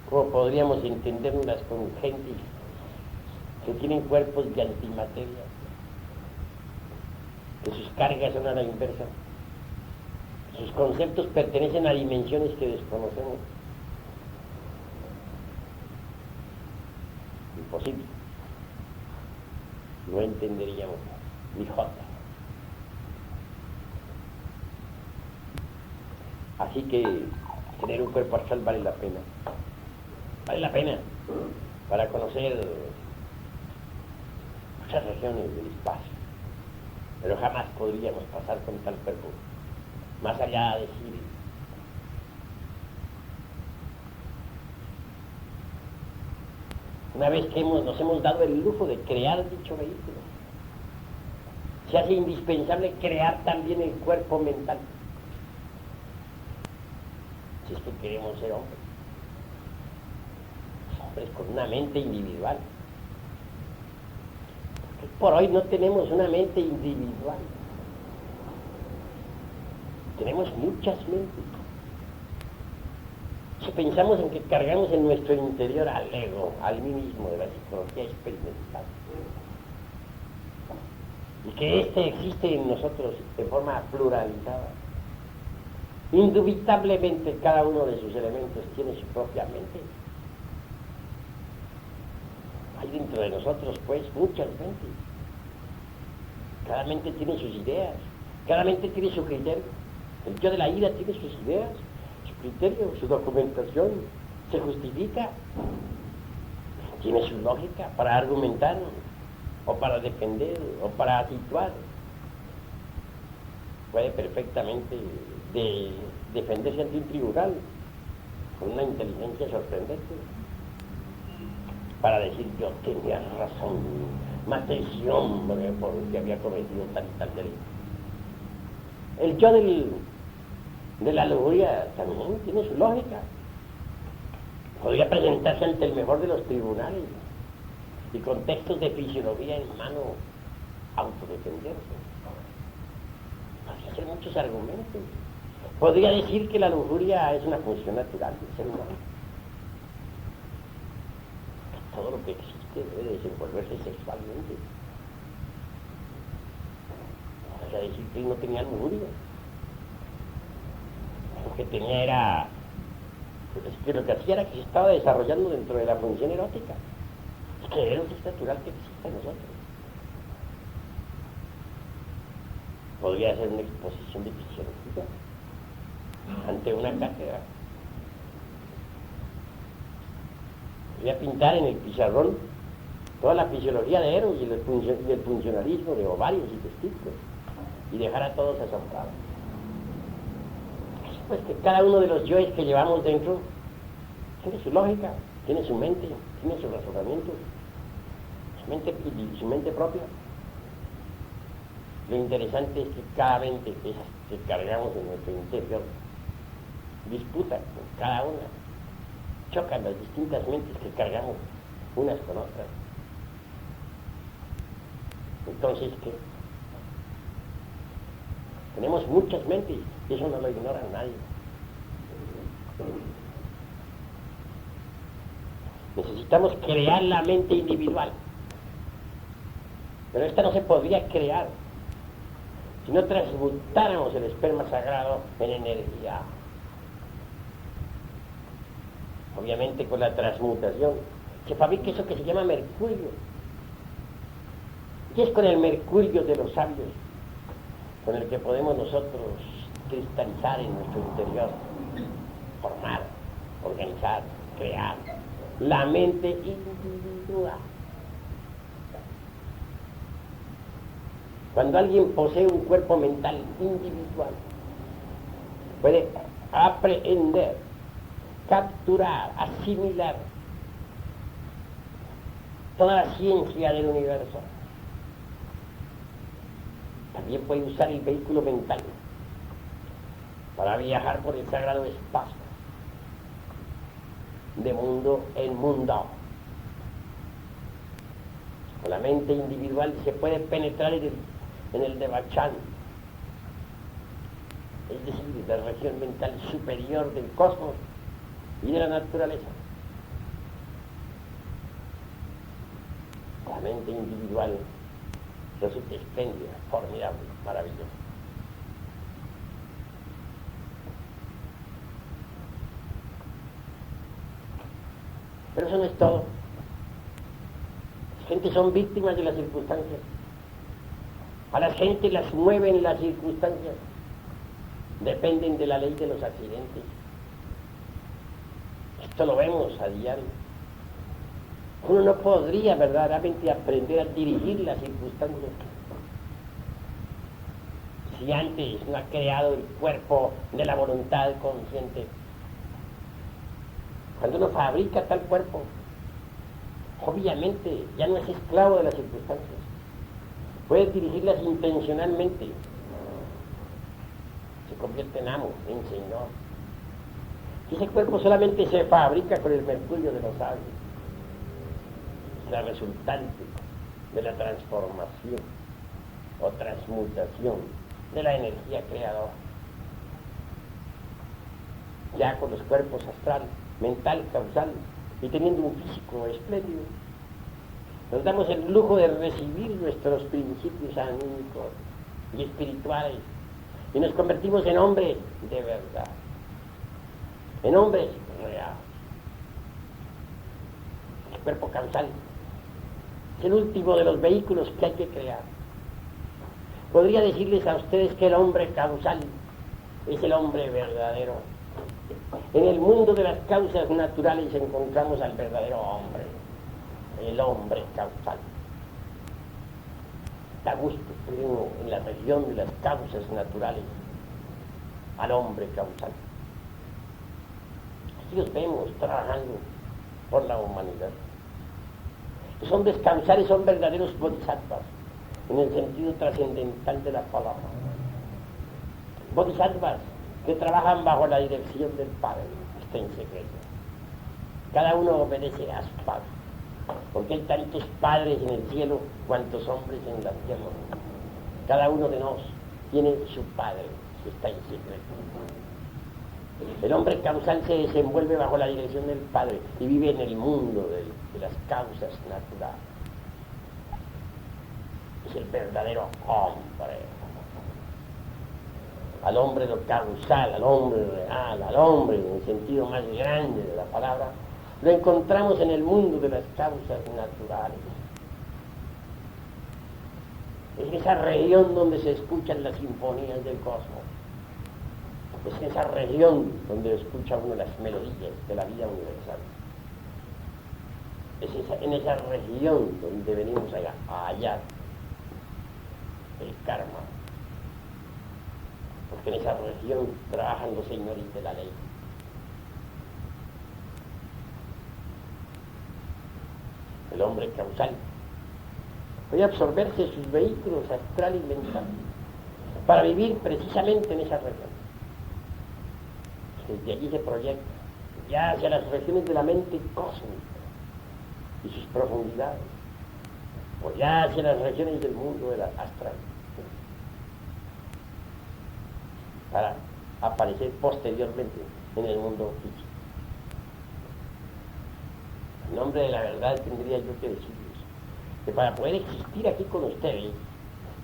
¿Cómo podríamos entenderlas con gentes que tienen cuerpos de antimateria, que sus cargas son a la inversa, sus conceptos pertenecen a dimensiones que desconocemos? Imposible. No entenderíamos ni jota. Así que tener un cuerpo astral vale la pena. Vale la pena para conocer muchas regiones del espacio, pero jamás podríamos pasar con tal cuerpo más allá de Sirio. Una vez que nos hemos dado el lujo de crear dicho vehículo, se hace indispensable crear también el cuerpo mental, si es que queremos ser hombres con una mente individual. Porque por hoy no tenemos una mente individual, tenemos muchas mentes. Si pensamos en que cargamos en nuestro interior al ego, al mí mismo de la psicología experimental, y que éste existe en nosotros de forma pluralizada, indubitablemente cada uno de sus elementos tiene su propia mente. Hay dentro de nosotros, pues, muchas mentes. Cada mente tiene sus ideas, cada mente tiene su criterio. El yo de la ira tiene sus ideas, su criterio, su documentación, se justifica, tiene su lógica para argumentar, o para defender, o para situar. Puede perfectamente defenderse ante un tribunal con una inteligencia sorprendente, para decir: yo tenía razón, maté a ese hombre porque había cometido tal y tal delito. El yo de la lujuria también tiene su lógica. Podría presentarse ante el mejor de los tribunales y con textos de fisiología en mano autodefenderse. Podría hacer muchos argumentos. Podría decir que la lujuria es una función natural del ser humano. Todo lo que existe debe desenvolverse sexualmente. Podría decir que él no tenía lujuria. Lo que tenía era, que lo que hacía era que se estaba desarrollando dentro de la función erótica. Es que es natural que exista en nosotros. Podría ser una exposición de fisiología ante una cátedra. Podría pintar en el pizarrón toda la fisiología de Eros y el funcionalismo de ovarios y testículos y dejar a todos asombrados. Pues que cada uno de los yoes que llevamos dentro tiene su lógica, tiene su mente, tiene su razonamiento, su mente propia. Lo interesante es que cada mente que cargamos en nuestro interior disputa con cada una, chocan las distintas mentes que cargamos unas con otras. Entonces, ¿qué? Tenemos muchas mentes y eso no lo ignora nadie. Necesitamos crear la mente individual, pero esta no se podría crear si no transmutáramos el esperma sagrado en energía. Obviamente con la transmutación se fabrica eso que se llama mercurio, y es con el mercurio de los sabios con el que podemos nosotros cristalizar en nuestro interior, formar, organizar, crear la mente individual. Cuando alguien posee un cuerpo mental individual, puede aprehender, capturar, asimilar toda la ciencia del universo. También puede usar el vehículo mental para viajar por el sagrado espacio, de mundo en mundo. Con la mente individual se puede penetrar en el Devachan, es decir, la región mental superior del cosmos y de la naturaleza. La mente individual resulta espléndida, formidable, maravillosa. Pero eso no es todo. Las gentes son víctimas de las circunstancias. A las gentes las mueven las circunstancias. Dependen de la ley de los accidentes. Esto lo vemos a diario. Uno no podría verdaderamente aprender a dirigir las circunstancias si antes no ha creado el cuerpo de la voluntad consciente. Cuando uno fabrica tal cuerpo, obviamente ya no es esclavo de las circunstancias. Puede dirigirlas intencionalmente. Se convierte en amo, en señor. Y ese cuerpo solamente se fabrica con el mercurio de los sabios. Es la resultante de la transformación o transmutación de la energía creadora. Ya con los cuerpos astral, mental, causal, y teniendo un físico espléndido, nos damos el lujo de recibir nuestros principios anímicos y espirituales y nos convertimos en hombres de verdad, en hombres reales. El cuerpo causal es el último de los vehículos que hay que crear. Podría decirles a ustedes que el hombre causal es el hombre verdadero. En el mundo de las causas naturales encontramos al verdadero hombre, el hombre causal. Da gusto pleno en la región de las causas naturales al hombre causal. Aquí los vemos trabajando por la humanidad. Los hombres causales son verdaderos bodhisattvas en el sentido trascendental de la palabra. Bodhisattvas que trabajan bajo la dirección del Padre, está en secreto. Cada uno obedece a su Padre, porque hay tantos padres en el cielo cuantos hombres en la tierra. Cada uno de nosotros tiene su Padre, que está en secreto. El hombre causal se desenvuelve bajo la dirección del Padre y vive en el mundo de las causas naturales. Es el verdadero hombre. Al hombre lo causal, al hombre real, al hombre en el sentido más grande de la palabra, lo encontramos en el mundo de las causas naturales. Es esa región donde se escuchan las sinfonías del cosmos. Es esa región donde escucha uno las melodías de la vida universal. Es en esa región donde venimos a hallar el karma. Porque en esa región trabajan los señores de la ley. El hombre causal puede absorberse sus vehículos astral y mental para vivir precisamente en esa región. Desde allí se proyecta ya hacia las regiones de la mente cósmica y sus profundidades, o ya hacia las regiones del mundo de la astral, para aparecer posteriormente en el mundo físico. En nombre de la verdad tendría yo que decirles que para poder existir aquí con ustedes,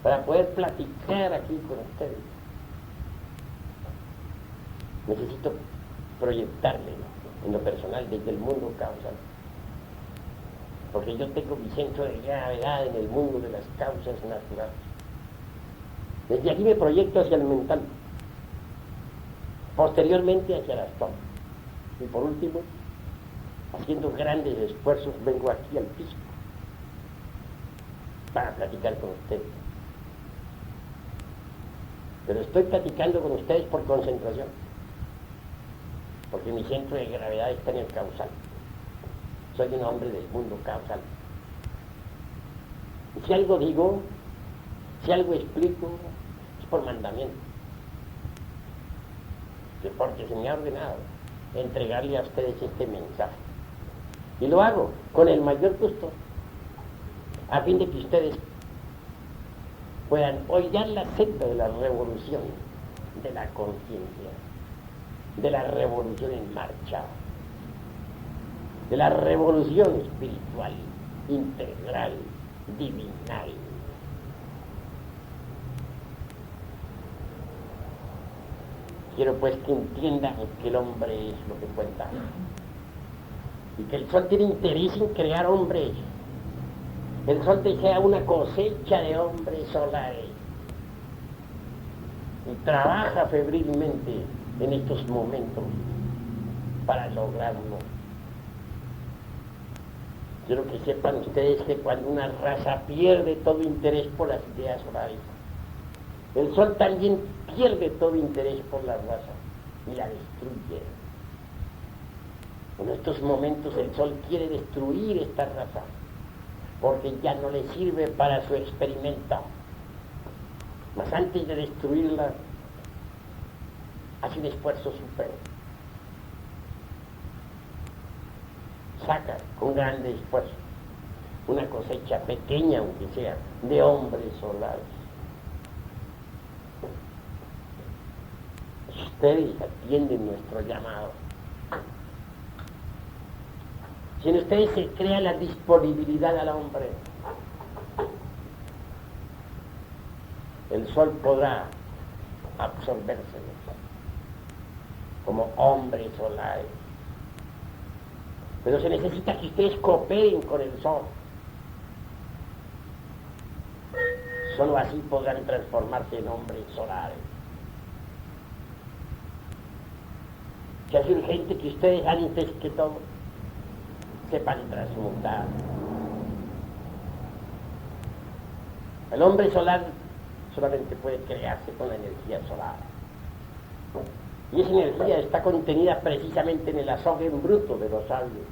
para poder platicar aquí con ustedes, necesito proyectarme en lo personal desde el mundo causal, porque yo tengo mi centro de gravedad en el mundo de las causas naturales. Desde aquí me proyecto hacia el mental, posteriormente hacia las tomas. Y por último, haciendo grandes esfuerzos, vengo aquí al piso para platicar con ustedes. Pero estoy platicando con ustedes por concentración, porque mi centro de gravedad está en el causal. Soy un hombre del mundo causal. Y si algo digo, si algo explico, es por mandamiento. Porque se me ha ordenado entregarle a ustedes este mensaje. Y lo hago con el mayor gusto, a fin de que ustedes puedan hollar la senda de la revolución de la conciencia, de la revolución en marcha, de la revolución espiritual, integral, divinal. Quiero pues que entiendan que el hombre es lo que cuenta y que el sol tiene interés en crear hombres. El sol desea una cosecha de hombres solares y trabaja febrilmente en estos momentos para lograrlo. Quiero que sepan ustedes que cuando una raza pierde todo interés por las ideas solares, el sol también pierde todo interés por la raza y la destruye. En estos momentos el sol quiere destruir esta raza porque ya no le sirve para su experimento. Mas antes de destruirla, hace un esfuerzo supremo. Saca con grande esfuerzo una cosecha pequeña, aunque sea, de hombres solares. Ustedes atienden nuestro llamado. Si en ustedes se crea la disponibilidad al hombre, el sol podrá absorberse como hombres solares. Pero se necesita que ustedes cooperen con el sol. Solo así podrán transformarse en hombres solares. Se hace urgente que ustedes, antes que todo, sepan transmutar. El hombre solar solamente puede crearse con la energía solar. Y esa energía está contenida precisamente en el azogue en bruto de los sabios,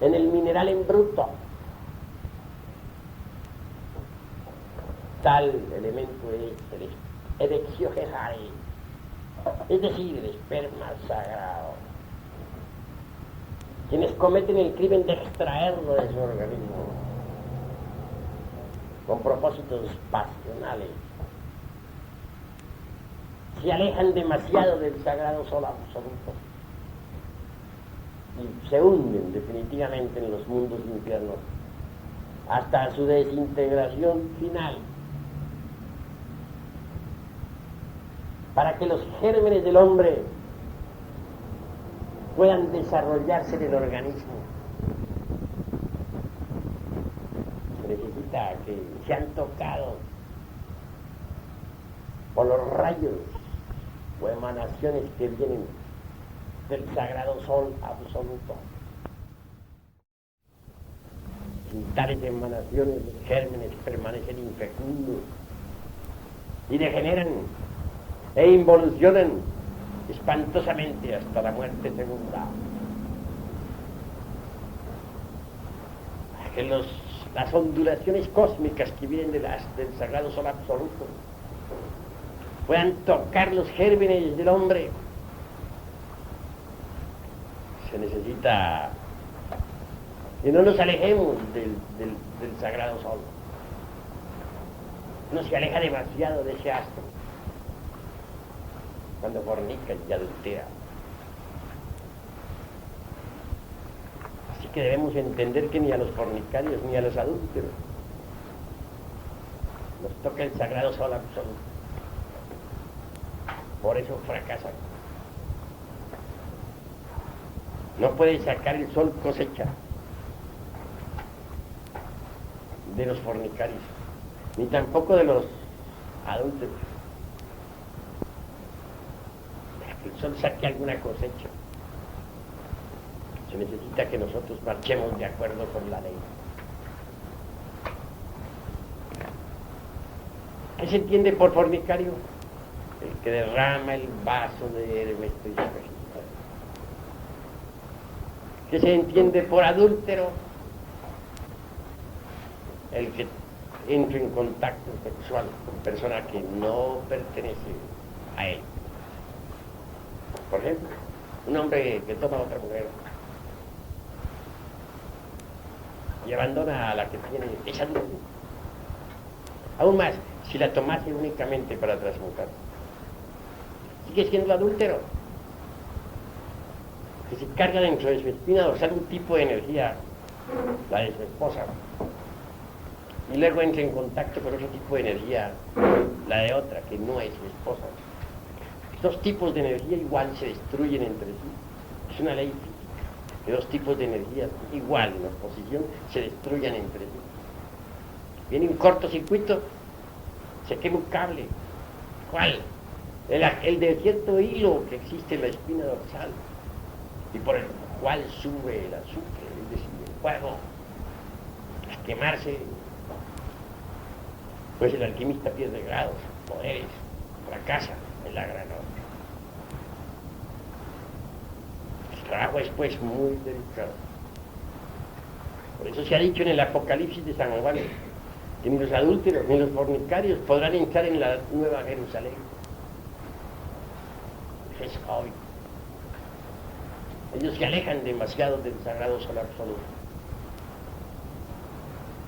en el mineral en bruto. Tal elemento es el Edexiogejae, es decir, el esperma sagrado. Quienes cometen el crimen de extraerlo de su organismo con propósitos pasionales se alejan demasiado del sagrado sol absoluto y se hunden definitivamente en los mundos infiernos hasta su desintegración final, para que los gérmenes del hombre puedan desarrollarse en el organismo. Se necesita que sean tocados por los rayos o emanaciones que vienen del sagrado sol absoluto. Sin tales emanaciones, los gérmenes permanecen infecundos y degeneran e involucionan espantosamente hasta la muerte segunda. Que las ondulaciones cósmicas que vienen del sagrado sol absoluto puedan tocar los gérmenes del hombre, se necesita que no nos alejemos del sagrado sol. No se aleja demasiado de ese astro cuando fornica y adultera. Así que debemos entender que ni a los fornicarios ni a los adúlteros nos toca el sagrado sol absoluto. Por eso fracasan. No puede sacar el sol cosecha de los fornicarios, ni tampoco de los adúlteros. El solo saque alguna cosecha. Se necesita que nosotros marchemos de acuerdo con la ley. ¿Qué se entiende por fornicario? El que derrama el vaso de Hermes Trismegisto. ¿Qué se entiende por adúltero? El que entra en contacto sexual con persona que no pertenece a él. Por ejemplo, un hombre que toma a otra mujer y abandona a la que tiene, es adúltero. Aún más, si la tomase únicamente para transmutar, sigue siendo adúltero. Que se carga dentro de su espina dorsal un tipo de energía, la de su esposa, y luego entra en contacto con otro tipo de energía, la de otra, que no es su esposa. Dos tipos de energía igual se destruyen entre sí. Es una ley física, que dos tipos de energía igual en oposición se destruyan entre sí. Viene un cortocircuito, se quema un cable. ¿Cuál? El de cierto hilo que existe en la espina dorsal y por el cual sube el azufre, es decir, el fuego, a quemarse. Pues el alquimista pierde grados, poderes, fracasa en la gran obra. El trabajo es pues muy delicado. Por eso se ha dicho en el Apocalipsis de San Juan que ni los adúlteros ni los fornicarios podrán entrar en la Nueva Jerusalén. Eso es obvio. Ellos se alejan demasiado del sagrado sol absoluto.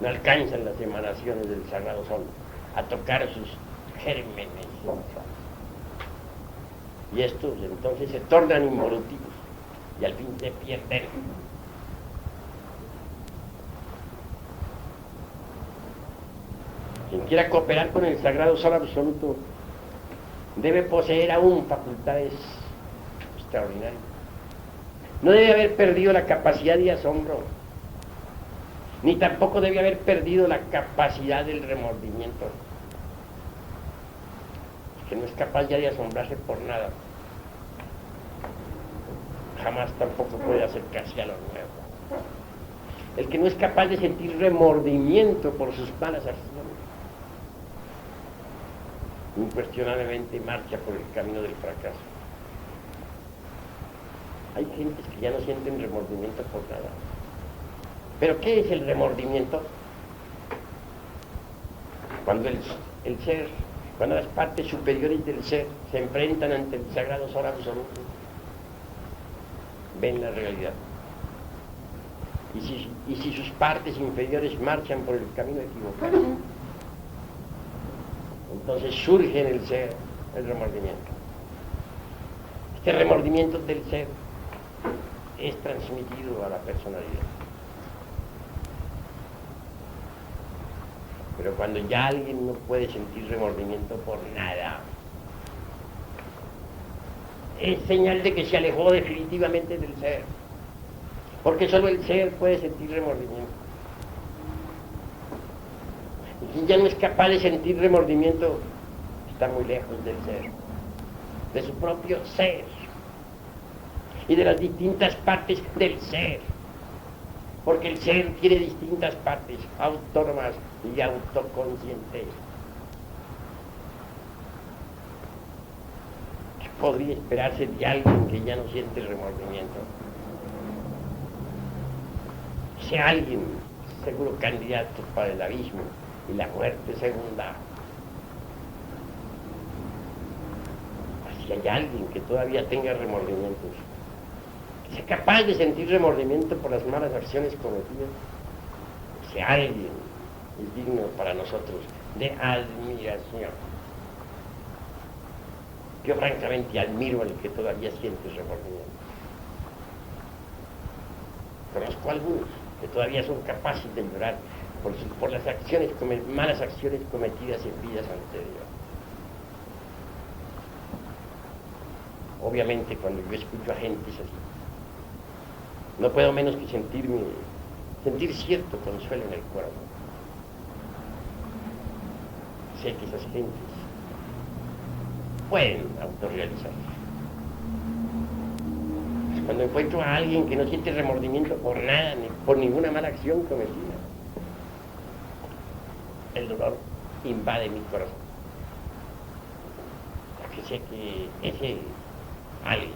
No alcanzan las emanaciones del sagrado sol a tocar sus gérmenes. Y estos entonces se tornan involutivos y al fin se pierden. Quien quiera cooperar con el sagrado sol absoluto debe poseer aún facultades extraordinarias. No debe haber perdido la capacidad de asombro, ni tampoco debe haber perdido la capacidad del remordimiento, que no es capaz ya de asombrarse por nada. Jamás tampoco puede acercarse a lo nuevo. El que no es capaz de sentir remordimiento por sus malas acciones, incuestionablemente marcha por el camino del fracaso. Hay gentes que ya no sienten remordimiento por nada. ¿Pero qué es el remordimiento? Cuando el ser, cuando las partes superiores del ser se enfrentan ante el sagrado sol absoluto, ven la realidad. Y si sus partes inferiores marchan por el camino equivocado, entonces surge en el ser el remordimiento. Este remordimiento del ser es transmitido a la personalidad. Pero cuando ya alguien no puede sentir remordimiento por nada, es señal de que se alejó definitivamente del ser, porque solo el ser puede sentir remordimiento. Y quien ya no es capaz de sentir remordimiento está muy lejos del ser, de su propio ser y de las distintas partes del ser, porque el ser tiene distintas partes autónomas y autoconscientes. ¿Qué podría esperarse de alguien que ya no siente remordimiento? Ese alguien seguro candidato para el abismo y la muerte segunda. Si hay alguien que todavía tenga remordimientos, que sea capaz de sentir remordimiento por las malas acciones cometidas, ese alguien es digno para nosotros de admiración. Yo francamente admiro al que todavía siente remordimiento. Conozco a algunos que todavía son capaces de llorar por las acciones, malas acciones cometidas en vidas anteriores. Obviamente cuando yo escucho a gentes así, no puedo menos que sentir cierto consuelo en el cuerpo. Sé que esas gentes pueden autorrealizarse. Cuando encuentro a alguien que no siente remordimiento por nada, ni por ninguna mala acción cometida, el dolor invade mi corazón. Porque sé que ese alguien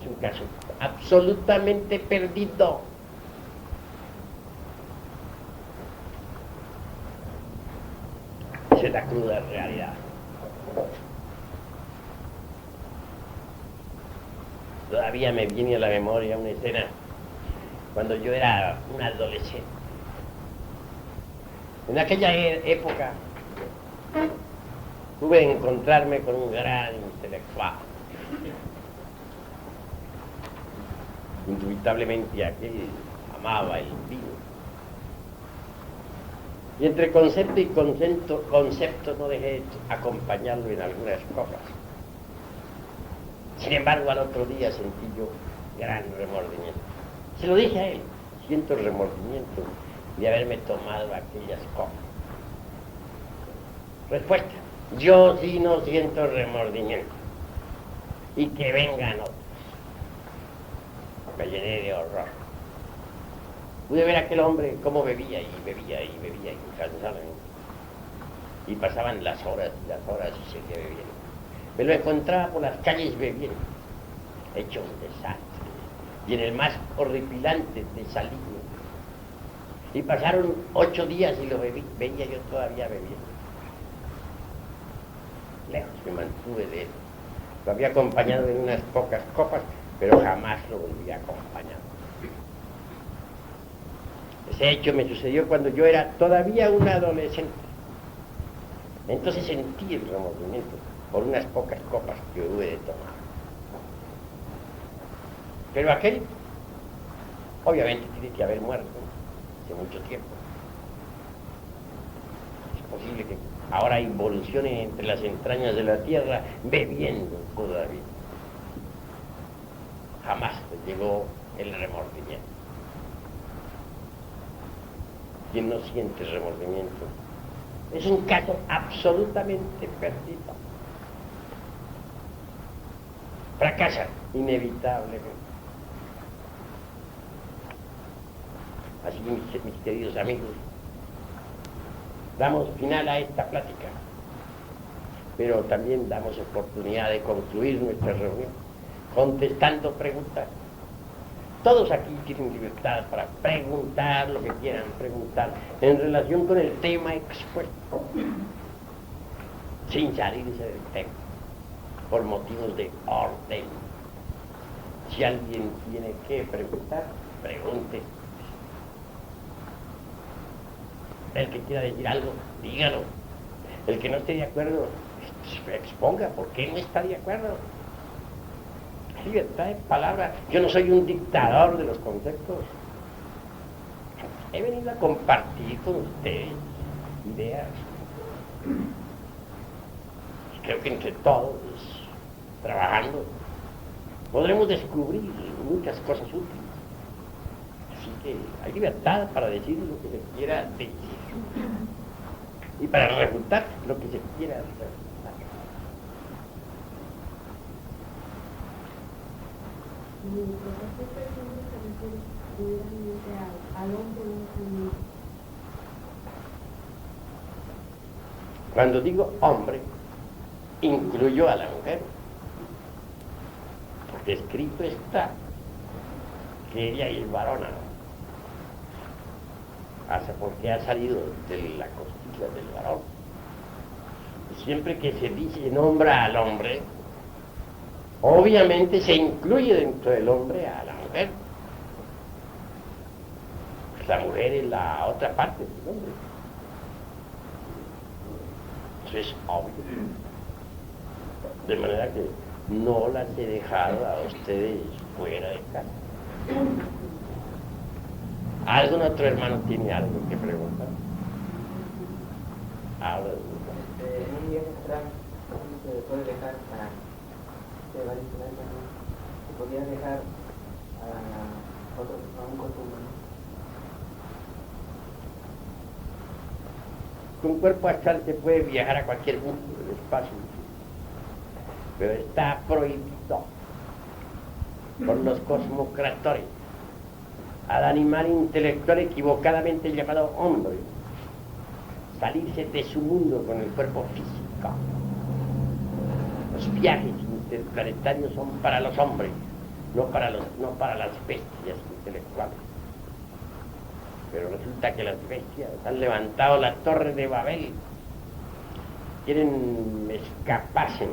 es un caso absolutamente perdido. Esa es la cruda realidad. Todavía me viene a la memoria una escena cuando yo era un adolescente. En aquella época pude encontrarme con un gran intelectual. Indubitablemente aquel amaba el vino. Y entre concepto y concepto no dejé de acompañarlo en algunas copas. Sin embargo, al otro día sentí yo gran remordimiento. Se lo dije a él, siento remordimiento de haberme tomado aquellas copas. Respuesta, yo sí no siento remordimiento. Y que vengan otros. Me llené de horror. Pude ver a aquel hombre cómo bebía y bebía y bebía incansablemente. Y pasaban las horas y seguía bebiendo. Me lo encontraba por las calles bebiendo, hecho un desastre, y en el más horripilante desaliño. Y pasaron 8 días y lo veía yo todavía bebiendo. Lejos me mantuve de él. Lo había acompañado en unas pocas copas, pero jamás lo volví a acompañar. Ese hecho me sucedió cuando yo era todavía un adolescente. Entonces sentí el remordimiento por unas pocas copas que hube de tomar. Pero aquel, obviamente, tiene que haber muerto hace mucho tiempo. Es posible que ahora involucione entre las entrañas de la tierra bebiendo todavía. Jamás le llegó el remordimiento. Quien no siente remordimiento es un caso absolutamente perdido. Fracasa inevitablemente. Así, mis queridos amigos, damos final a esta plática, pero también damos oportunidad de concluir nuestra reunión contestando preguntas. Todos aquí tienen libertad para preguntar lo que quieran preguntar en relación con el tema expuesto, sin salirse del tema, por motivos de orden. Si alguien tiene que preguntar, pregunte. El que quiera decir algo, dígalo. El que no esté de acuerdo, exponga por qué no está de acuerdo. Libertad de palabra. Yo no soy un dictador de los conceptos. He venido a compartir con ustedes ideas. Y creo que entre todos, trabajando, podremos descubrir muchas cosas útiles. Así que hay libertad para decir lo que se quiera decir y para refutar lo que se quiera refutar. Cuando digo hombre, incluyo a la mujer, porque escrito está que ella es varona, hasta porque ha salido de la costilla del varón. Y siempre que se dice nombra al hombre, obviamente se incluye dentro del hombre a la mujer. La mujer es la otra parte del hombre. Eso es obvio. De manera que no las he dejado a ustedes fuera de casa. ¿Algún otro hermano tiene algo que preguntar? Habla de en un viaje atrás, ¿cómo se puede dejar de varios años? Se podía dejar a un cuerpo humano. Un cuerpo astral se puede viajar a cualquier punto del espacio, pero está prohibido por los cosmocratores al animal intelectual equivocadamente llamado hombre, salirse de su mundo con el cuerpo físico. Los viajes interplanetarios son para los hombres, no para las bestias intelectuales. Pero resulta que las bestias han levantado la torre de Babel, quieren escaparse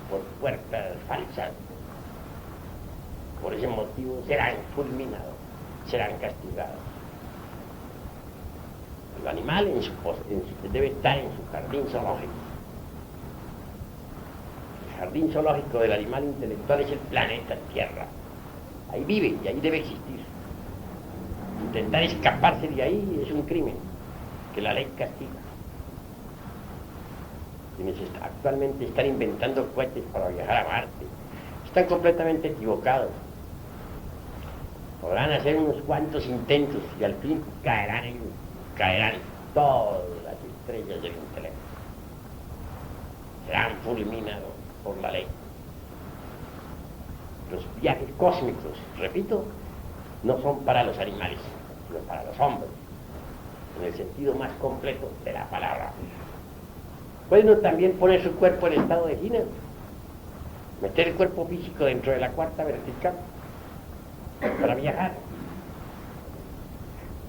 por puertas falsas. Por ese motivo serán fulminados, serán castigados. El animal debe estar en su jardín zoológico. El jardín zoológico del animal intelectual es el planeta Tierra. Ahí vive y ahí debe existir. Intentar escaparse de ahí es un crimen que la ley castiga. Quienes actualmente están inventando cohetes para viajar a Marte están completamente equivocados. Podrán hacer unos cuantos intentos y al fin caerán todas las estrellas del intelecto. Serán fulminados por la ley. Los viajes cósmicos, repito, no son para los animales, sino para los hombres, en el sentido más completo de la palabra. Puede uno también poner su cuerpo en estado de gina, meter el cuerpo físico dentro de la cuarta vertical para viajar,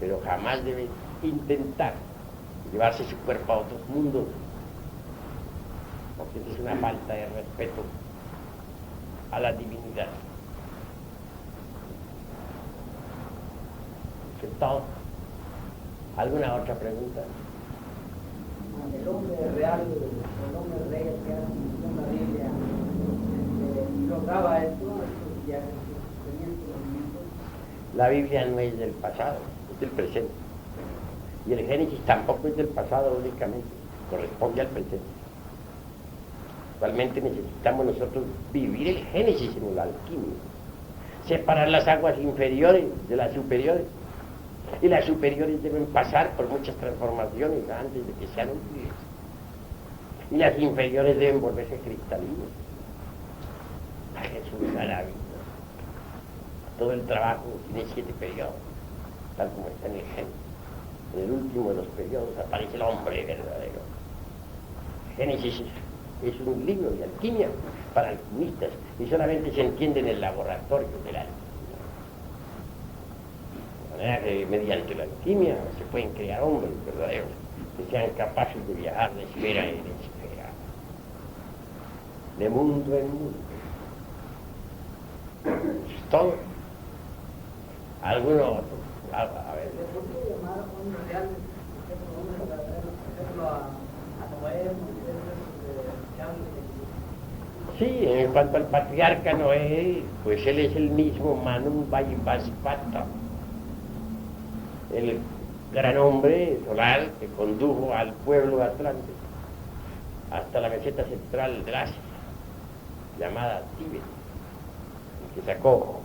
pero jamás debe intentar llevarse su cuerpo a otros mundos, porque es una falta de respeto a la divinidad. ¿Qué todo? ¿Alguna otra pregunta? El hombre real, el hombre rey que en la Biblia, lograba esto, estos viajes, tenían conocimientos. La Biblia no es del pasado, es del presente. Y el Génesis tampoco es del pasado únicamente, corresponde al presente. Actualmente necesitamos nosotros vivir el Génesis en la alquimia, separar las aguas inferiores de las superiores. Y las superiores deben pasar por muchas transformaciones antes de que sean útiles. Y las inferiores deben volverse cristalinas. A Jesús a la vida. Todo el trabajo tiene 7 periodos, tal como está en el Génesis. En el último de los periodos aparece el hombre verdadero. Génesis es un libro de alquimia para alquimistas y solamente se entiende en el laboratorio de la alquimia. De manera que mediante la alquimia se pueden crear hombres verdaderos que sean capaces de viajar de esfera en esfera, de mundo en mundo. Eso es todo. ¿Alguno otro? A ver. ¿Le podría llamar a un real, por ejemplo, a Noé, Sí, en cuanto al patriarca Noé, pues él es el mismo Manu Vaivasvata, el gran hombre solar que condujo al pueblo atlante hasta la meseta central del Asia, llamada Tíbet, que sacó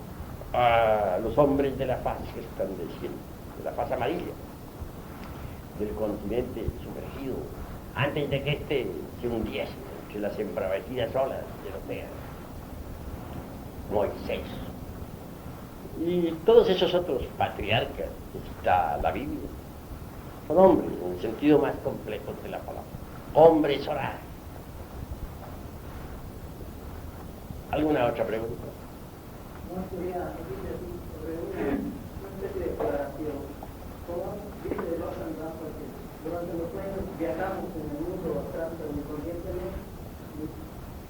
a los hombres de la faz resplandeciente, de la faz amarilla, del continente sumergido, antes de que éste se hundiese entre las embravecidas olas del océano. Moisés y todos esos otros patriarcas que cita la Biblia son hombres en el sentido más completo de la palabra, hombres solares. ¿Alguna otra pregunta? No sería sobre una especie de exploración. ¿Cómo dice los andamos? Porque durante los sueños viajamos en el mundo bastante inconscientemente.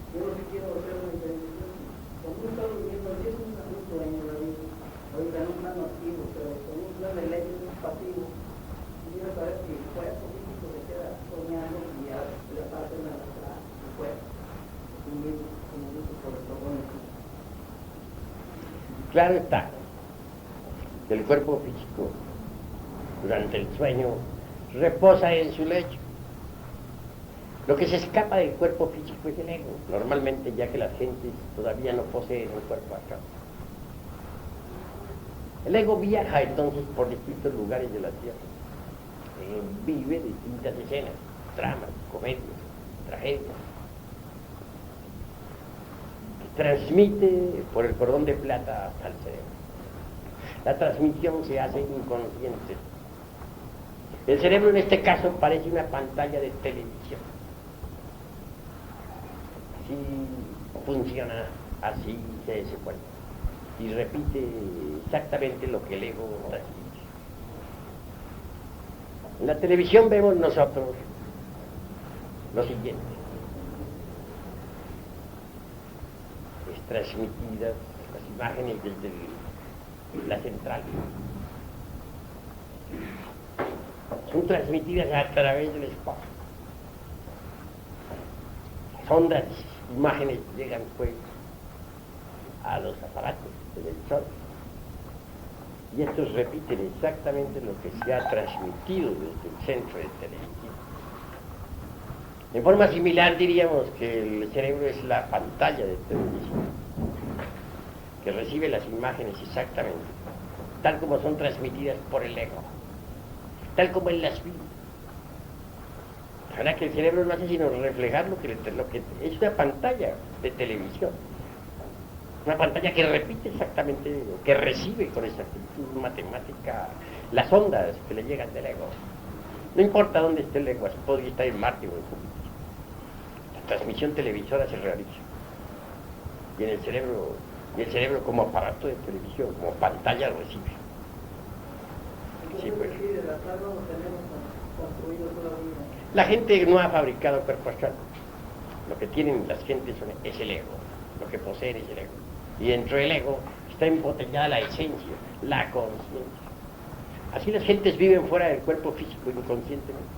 Yo lo que quiero hacer es una intervención. Cuando uno está durmiendo, sí es un sueño, ahorita en un plano activo, pero con un plano eléctrico pasivo. Quiero saber si el cuerpo físico se queda soñando y ya le pasa una el cuerpo. Un mismo, como dice por el propósito. Claro está, el cuerpo físico durante el sueño reposa en su lecho. Lo que se escapa del cuerpo físico es el ego, normalmente, ya que las gentes todavía no poseen el cuerpo astral. El ego viaja entonces por distintos lugares de la tierra, vive distintas escenas, dramas, comedias, tragedias, que transmite por el cordón de plata hasta el cerebro. La transmisión se hace inconsciente. El cerebro en este caso parece una pantalla de televisión. Así funciona, así se desenvuelve. Y repite exactamente lo que el ego transmite. En la televisión vemos nosotros lo siguiente. Es transmitidas las imágenes desde la central. Son transmitidas a través del espacio. Las ondas, imágenes llegan pues a los aparatos del sol. Y estos repiten exactamente lo que se ha transmitido desde el centro de televisión. En forma similar diríamos que el cerebro es la pantalla de televisión, que recibe las imágenes exactamente, tal como son transmitidas por el ego, tal como él las vive. La verdad que el cerebro no hace sino reflejar lo que es una pantalla de televisión. Una pantalla que repite exactamente, que recibe con exactitud matemática las ondas que le llegan del ego. No importa dónde esté el ego, así podría estar en Marte o en Júpiter. La transmisión televisora se realiza. Y el cerebro como aparato de televisión, como pantalla recibe. Sí, pues. La gente no ha fabricado cuerpo astral. Lo que tienen las gentes es el ego. Lo que poseen es el ego. Y dentro del ego está embotellada la esencia, la conciencia. Así las gentes viven fuera del cuerpo físico inconscientemente.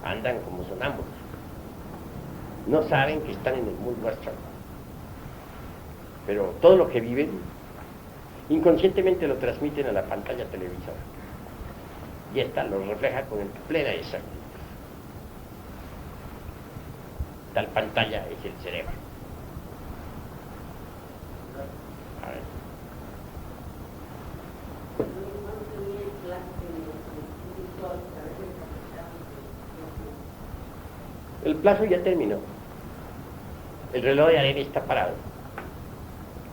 Andan como sonámbulos. No saben que están en el mundo astral. Pero todo lo que viven, inconscientemente lo transmiten a la pantalla televisora. Y esta lo refleja con plena exactitud. Tal pantalla es el cerebro. A ver. El plazo ya terminó. El reloj de arena está parado.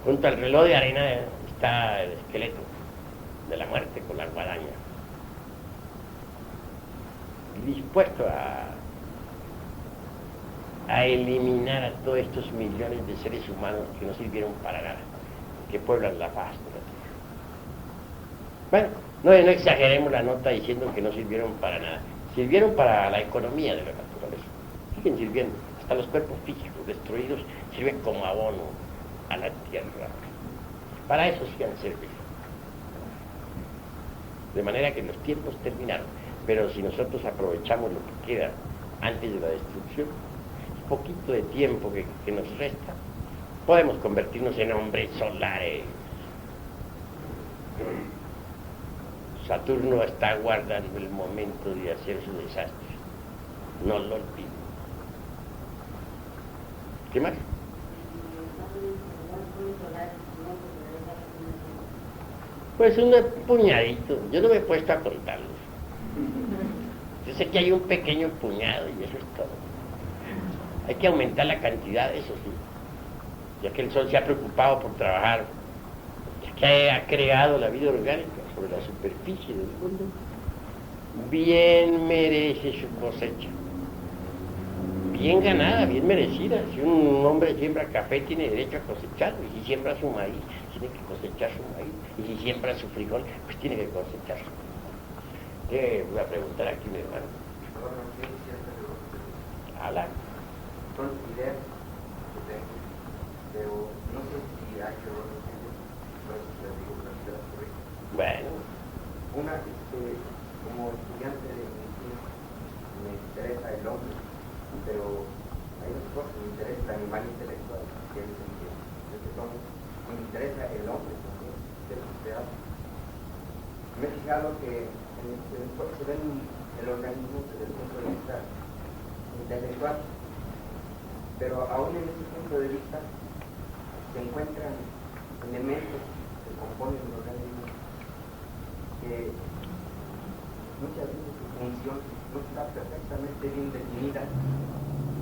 Junto al reloj de arena está el esqueleto de la muerte con la guadaña. Dispuesto a eliminar a todos estos millones de seres humanos que no sirvieron para nada, que pueblan la faz de la tierra. Bueno, no exageremos la nota diciendo que no sirvieron para nada. Sirvieron para la economía de la naturaleza. Siguen sirviendo. Hasta los cuerpos físicos destruidos sirven como abono a la tierra. Para eso sí han servido. De manera que los tiempos terminaron. Pero si nosotros aprovechamos lo que queda antes de la destrucción, poquito de tiempo que nos resta, podemos convertirnos en hombres solares. Saturno está guardando el momento de hacer su desastre. No lo olviden. ¿Qué más? Pues un puñadito. Yo no me he puesto a contarlos. Yo sé que hay un pequeño puñado y eso es todo. Hay que aumentar la cantidad, eso sí, ya que el Sol se ha preocupado por trabajar, ya que ha creado la vida orgánica sobre la superficie del mundo, bien merece su cosecha, bien ganada, bien merecida. Si un hombre siembra café tiene derecho a cosecharlo, y si siembra su maíz, tiene que cosechar su maíz, y si siembra su frijol, pues tiene que cosecharlo. ¿Qué voy a preguntar aquí, mi hermano? Ala. Son ideas que tengo, pero no sé si hay que ver los videos, por eso les digo que las ideas correctas. Bueno. Una, como estudiante de medicina, me interesa el hombre, pero hay otras cosas, me interesa el animal intelectual, que es el que somos, me interesa el hombre también, de la sociedad. Me he fijado que se ven el organismo desde el punto de vista intelectual, pero aún en ese punto de vista se encuentran elementos que componen el organismo que muchas veces su función no está perfectamente bien definida,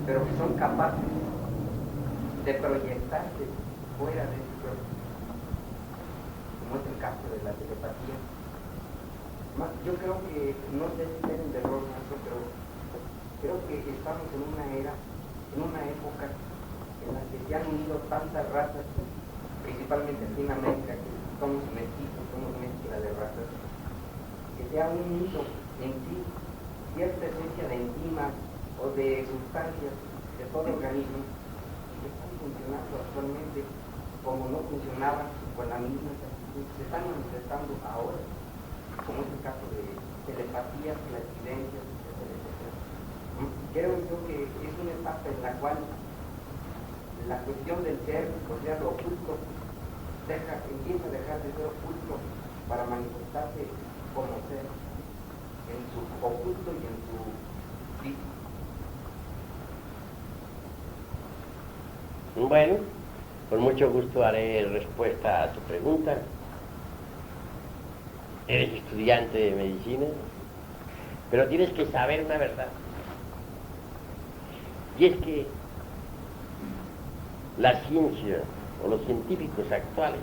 pero que son capaces de de proyectarse fuera de ese cuerpo, como es el caso de la telepatía. Yo creo que, no sé si tienen de error, pero creo que estamos en una era, en una época en la que se han unido tantas razas, principalmente aquí en América, que somos mestizos, somos mezcla de razas, que se han unido en sí cierta esencia de enzimas o de sustancias de todo organismo que están funcionando actualmente como no funcionaban con la misma exactitud, se están manifestando ahora, como es el caso de telepatías, clarividencias, etcétera, etcétera. Creo yo que es una etapa en la cual la cuestión del ser, o sea, lo oculto, empieza a dejar de ser oculto para manifestarse como ser, en su oculto y en su físico. Bueno, con mucho gusto haré respuesta a tu pregunta. Eres estudiante de medicina, pero tienes que saber una verdad. Y es que la ciencia o los científicos actuales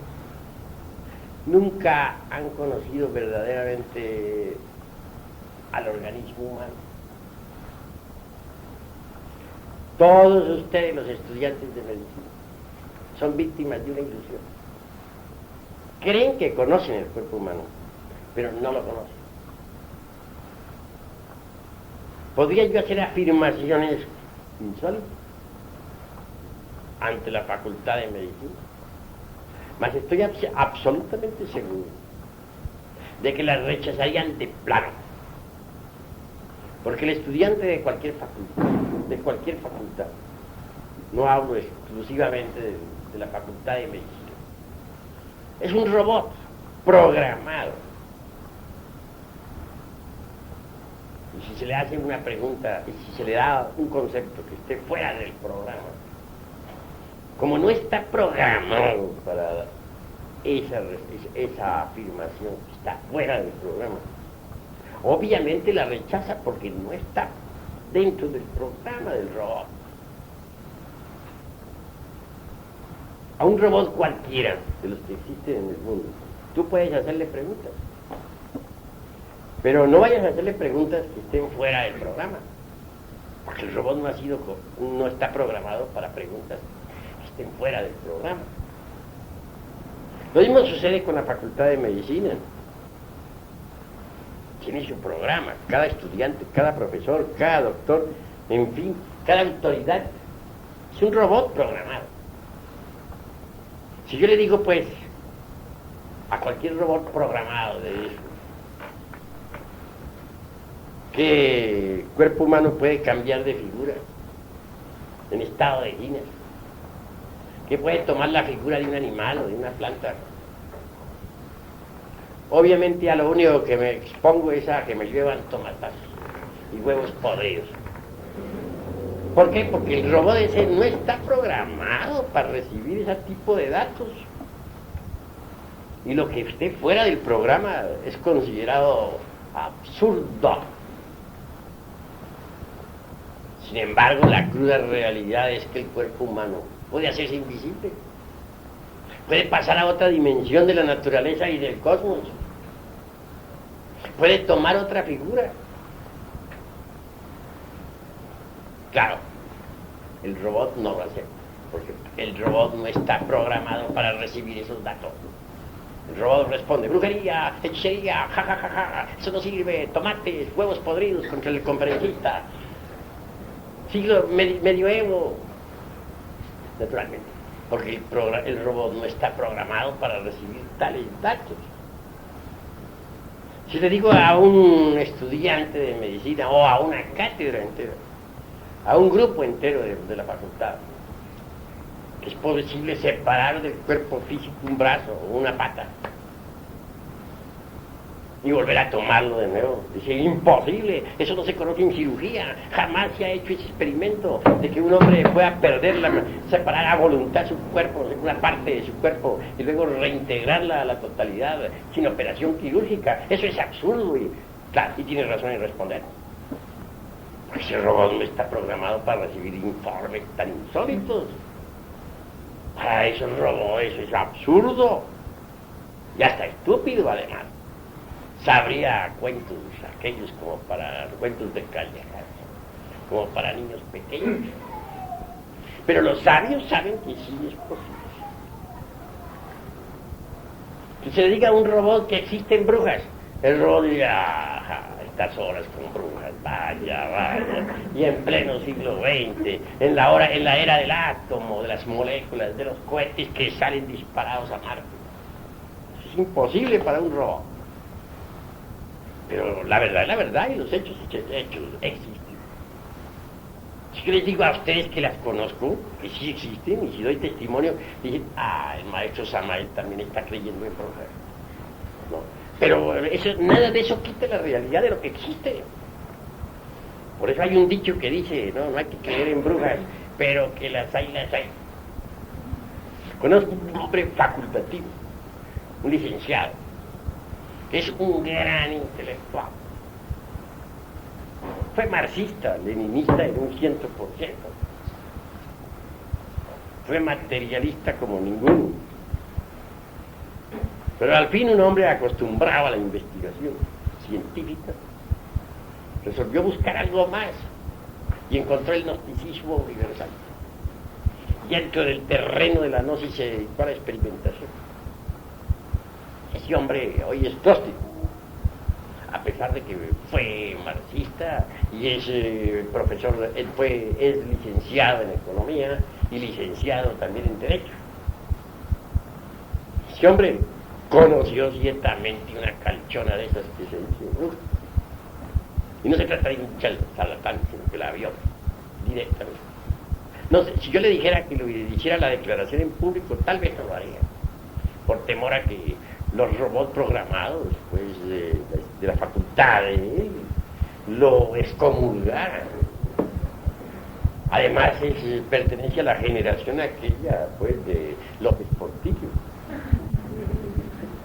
nunca han conocido verdaderamente al organismo humano. Todos ustedes, los estudiantes de medicina, son víctimas de una ilusión. Creen que conocen el cuerpo humano, pero no lo conocen. ¿Podría yo hacer afirmaciones insólitas ante la facultad de medicina? Mas estoy absolutamente seguro de que las rechazarían de plano. Porque el estudiante de cualquier facultad, no hablo exclusivamente de la facultad de medicina, es un robot programado. Y si se le hace una pregunta, y si se le da un concepto que esté fuera del programa, como no está programado para esa afirmación, está fuera del programa, obviamente la rechaza porque no está dentro del programa del robot. A un robot cualquiera de los que existen en el mundo, tú puedes hacerle preguntas, pero no vayas a hacerle preguntas que estén fuera del programa, porque el robot no está programado para preguntas que estén fuera del programa. Lo mismo sucede con la facultad de medicina. Tiene su programa, cada estudiante, cada profesor, cada doctor, en fin, cada autoridad es un robot programado. Si yo le digo, pues, a cualquier robot programado de eso, que el cuerpo humano puede cambiar de figura en estado de guinas, que puede tomar la figura de un animal o de una planta, obviamente a lo único que me expongo es a que me llevan tomatazos y huevos podridos. ¿Por qué? Porque el robot ese no está programado para recibir ese tipo de datos. Y lo que esté fuera del programa es considerado absurdo. Sin embargo, la cruda realidad es que el cuerpo humano puede hacerse invisible. Puede pasar a otra dimensión de la naturaleza y del cosmos. Puede tomar otra figura. Claro, el robot no lo hace, porque el robot no está programado para recibir esos datos. El robot responde: brujería, hechicería, jajajaja, eso no sirve, tomates, huevos podridos contra el conferencista. Siglo medioevo, naturalmente, porque el robot no está programado para recibir tales datos. Si le digo a un estudiante de medicina o a una cátedra entera, a un grupo entero de la facultad, que es posible separar del cuerpo físico un brazo o una pata y volver a tomarlo de nuevo, dice: imposible, eso no se conoce en cirugía, jamás se ha hecho ese experimento de que un hombre pueda separar a voluntad su cuerpo, una parte de su cuerpo, y luego reintegrarla a la totalidad sin operación quirúrgica. Eso es absurdo. Y claro, y tiene razón en responder, porque ese robot no está programado para recibir informes tan insólitos. Para eso es robo, eso es absurdo. Y hasta estúpido además. Sabría cuentos aquellos como para cuentos de callejas, como para niños pequeños. Pero los sabios saben que sí es posible. Que se le diga a un robot que existen brujas, el robot dirá, estas horas con brujas, vaya, y en pleno siglo XX, en la era del átomo, de las moléculas, de los cohetes que salen disparados a Marte. Eso es imposible para un robot. Pero la verdad es la verdad, y los hechos existen. Si yo les digo a ustedes que las conozco, que sí existen, y si doy testimonio, dicen, el maestro Samael también está creyendo en brujas. ¿No? Pero nada de eso quita la realidad de lo que existe. Por eso hay un dicho que dice, no hay que creer en brujas, pero que las hay. Conozco un hombre facultativo, un licenciado, que es un gran intelectual. Fue marxista, leninista en un 100%. Fue materialista como ninguno. Pero al fin un hombre acostumbrado a la investigación científica resolvió buscar algo más y encontró el gnosticismo universal. Y dentro del terreno de la gnosis se dedicó a la experimentación. Ese hombre hoy es gnóstico, a pesar de que fue marxista y es profesor, es licenciado en economía y licenciado también en derecho. Ese hombre conoció ciertamente una calchona de esas que se dice bruja. Y no se trata de un charlatán, sino que la vio directamente. No sé, si yo le dijera que le hiciera la declaración en público, tal vez no lo haría, por temor a que los robots programados, pues, de la facultad de él, lo excomulgaran. Además, pertenece a la generación aquella, pues, de López Portillo.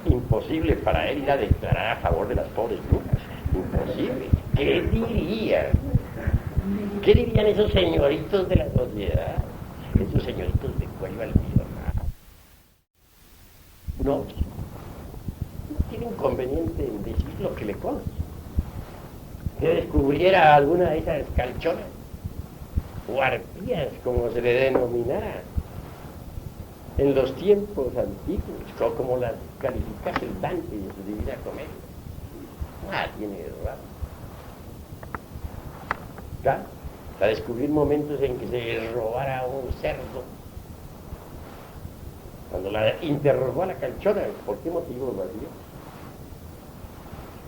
Imposible para él ir a declarar a favor de las pobres brujas. Imposible. ¿Qué dirían? ¿Qué dirían esos señoritos de la sociedad? Esos señoritos de cuello almidonado. No tiene inconveniente en decir lo que le consta. Que descubriera alguna de esas calchonas, o arpías, como se le denominara, en los tiempos antiguos, como las calificase el Dante en su Divina Comedia. Tiene raro. ¿Ya? Para descubrir momentos en que se robara un cerdo. Cuando la interrogó a la calchona, ¿por qué motivo lo hacía?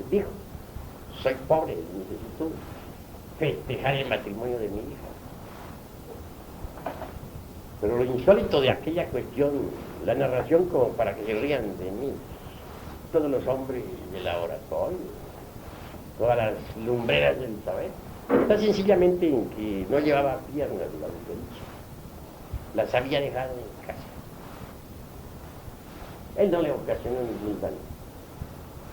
Dijo, soy pobre, necesito festejar el matrimonio de mi hija. Pero lo insólito de aquella cuestión, la narración como para que se rían de mí, todos los hombres de la oratoria, todas las lumbreras del saber, está sencillamente en que no llevaba piernas la diferencia, las había dejado en casa. Él no le ocasionó ningún daño,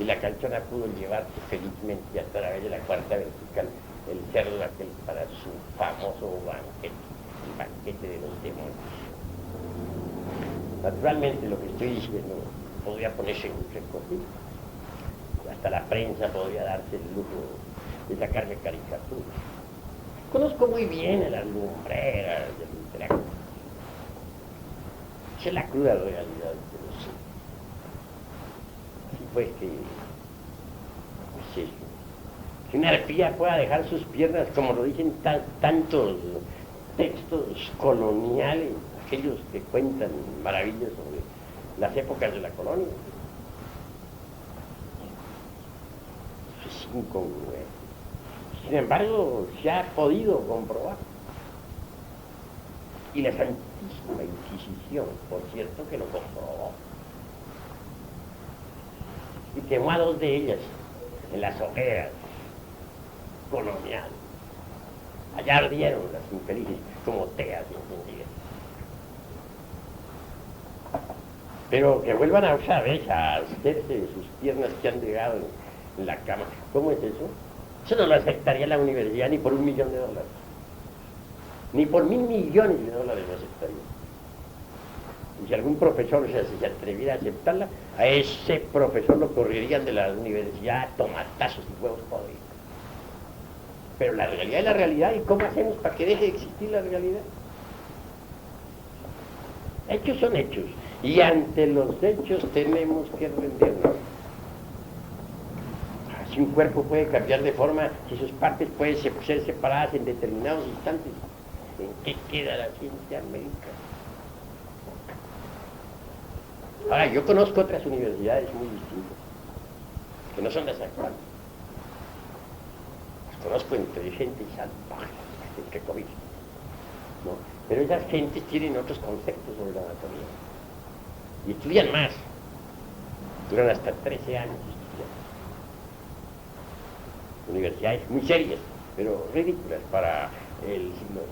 y la calchona pudo llevarse felizmente a través de la cuarta vertical el cerdo aquel para su famoso banquete, el banquete de los demonios. Naturalmente lo que estoy diciendo podría ponerse en un recorrido. Hasta la prensa podría darse el lujo de sacarme caricaturas. Conozco muy bien a las lumbreras del literato. Esa es la cruda realidad de los hechos. Así pues que una arpía pueda dejar sus piernas, como lo dicen tantos textos coloniales, aquellos que cuentan maravillas sobre las épocas de la colonia. Eso es incongruente. Sin embargo, se ha podido comprobar. Y la Santísima Inquisición, por cierto, que lo comprobó. Y quemó a dos de ellas en las hogueras coloniales. Allá ardieron las infelices como teas encendidas. Pero que vuelvan a usar a hacerse sus piernas que han dejado en la cama. ¿Cómo es eso? Eso no lo aceptaría la universidad ni por $1 millón. Ni por $1.000 millones lo aceptaría. Y si algún profesor se atreviera a aceptarla, a ese profesor lo correrían de la universidad a tomatazos y huevos podridos. Pero la realidad es la realidad, ¿y cómo hacemos para que deje de existir la realidad? Hechos son hechos, y ante los hechos tenemos que rendirnos. Si un cuerpo puede cambiar de forma, si sus partes pueden ser separadas en determinados instantes, ¿en qué queda la ciencia médica? Ahora, yo conozco otras universidades muy distintas, que no son las actuales. Las conozco entre gente salvaje, entre comillas, ¿no? Pero esas gentes tienen otros conceptos sobre la anatomía. Y estudian más. Duran hasta 13 años estudiando. Universidades muy serias, pero ridículas para el siglo.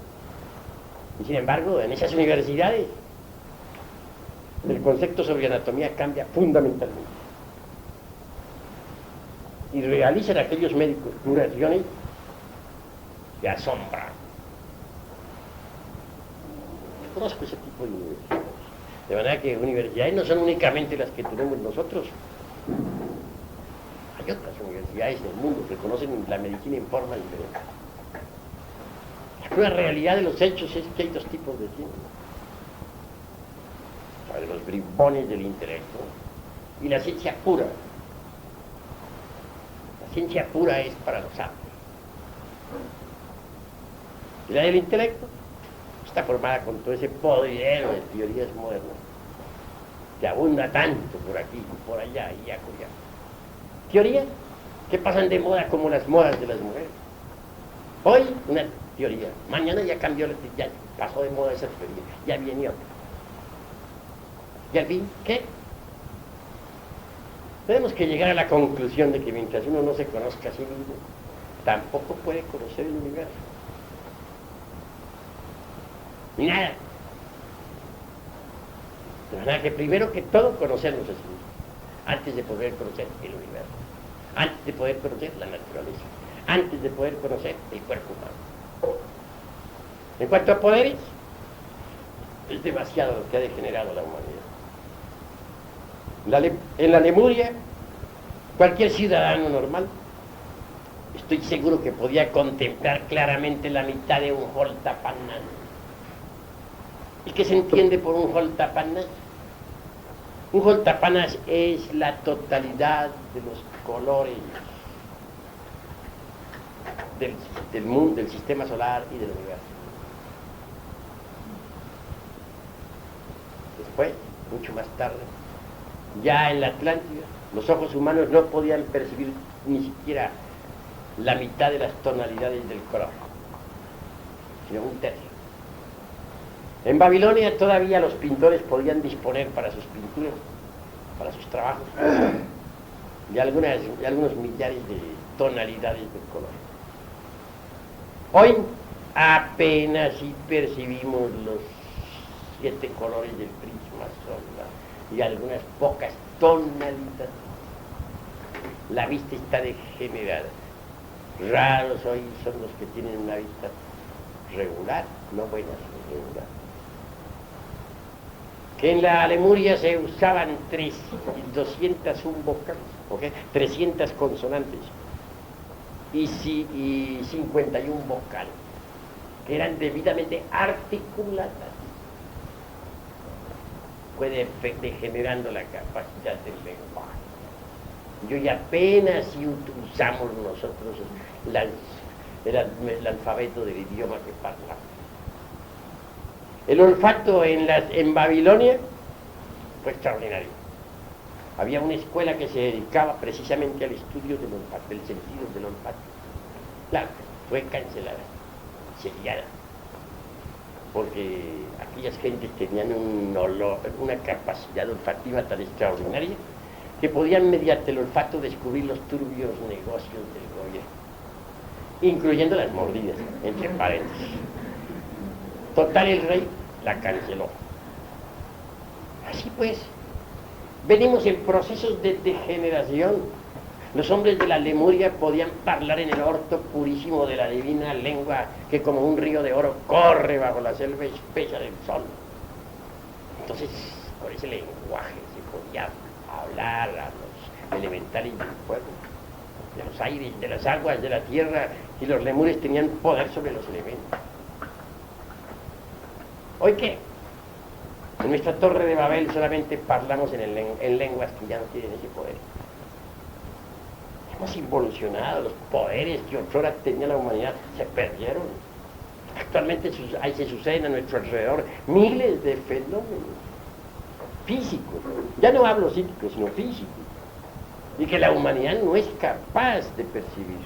Y sin embargo, en esas universidades, el concepto sobre anatomía cambia fundamentalmente. Y realizan aquellos médicos curaciones que asombran. Conozco ese tipo de universidades. De manera que universidades no son únicamente las que tenemos nosotros. Hay otras universidades del mundo que conocen la medicina en forma diferente. La cruda realidad de los hechos es que hay dos tipos de ciencia. La de los bribones del intelecto y la ciencia pura. La ciencia pura es para los sabios. Y la del intelecto está formada con todo ese podridero de teorías modernas que abunda tanto por aquí, por allá y acullá. Teorías que pasan de moda como las modas de las mujeres. Hoy una teoría, mañana ya cambió la teoría, ya pasó de moda esa teoría, ya viene otra. Y al fin, ¿qué? Tenemos que llegar a la conclusión de que mientras uno no se conozca a sí mismo, tampoco puede conocer el universo. Ni nada. De manera que primero que todo conocernos a sí mismos, antes de poder conocer el universo, antes de poder conocer la naturaleza, antes de poder conocer el cuerpo humano. En cuanto a poderes, es demasiado lo que ha degenerado la humanidad. En la Lemuria, cualquier ciudadano normal, estoy seguro que podía contemplar claramente la mitad de un Holtapannas. ¿Y qué se entiende por un Holtapannas? Un Holtapannas es la totalidad de los colores del mundo, del sistema solar y del universo. Después, mucho más tarde, ya en la Atlántida, los ojos humanos no podían percibir ni siquiera la mitad de las tonalidades del color, sino un tercio. En Babilonia todavía los pintores podían disponer para sus pinturas, para sus trabajos, de algunos millares de tonalidades del color. Hoy apenas si percibimos los 7 colores del prisma solar y algunas pocas tonalidades. La vista está degenerada. Raros hoy son los que tienen una vista regular, no buena, sino regular. Que en la Lemuria se usaban 201 vocales, ¿okay? 300 consonantes y 51 vocales, que eran debidamente articuladas. Fue degenerando la capacidad del lenguaje. Y hoy apenas si usamos nosotros el alfabeto del idioma que parlament. El olfato en Babilonia fue extraordinario. Había una escuela que se dedicaba precisamente al estudio del olfato, del sentido del olfato. Claro, fue cancelada, sellada, porque aquellas gentes tenían un olor, una capacidad olfativa tan extraordinaria que podían mediante el olfato descubrir los turbios negocios del gobierno, incluyendo las mordidas, entre paréntesis. Total, el rey la canceló. Así pues, venimos en procesos de degeneración. Los hombres de la Lemuria podían hablar en el orto purísimo de la divina lengua que como un río de oro corre bajo la selva espesa del sol. Entonces, por ese lenguaje se podía hablar a los elementales del pueblo, de los aires, de las aguas, de la tierra, y los lemures tenían poder sobre los elementos. ¿Hoy qué? En nuestra torre de Babel solamente hablamos en lenguas que ya no tienen ese poder. Hemos involucionado, los poderes que otrora tenía la humanidad se perdieron. Actualmente ahí se suceden a nuestro alrededor miles de fenómenos físicos, ya no hablo psíquicos, sino físicos, y que la humanidad no es capaz de percibir.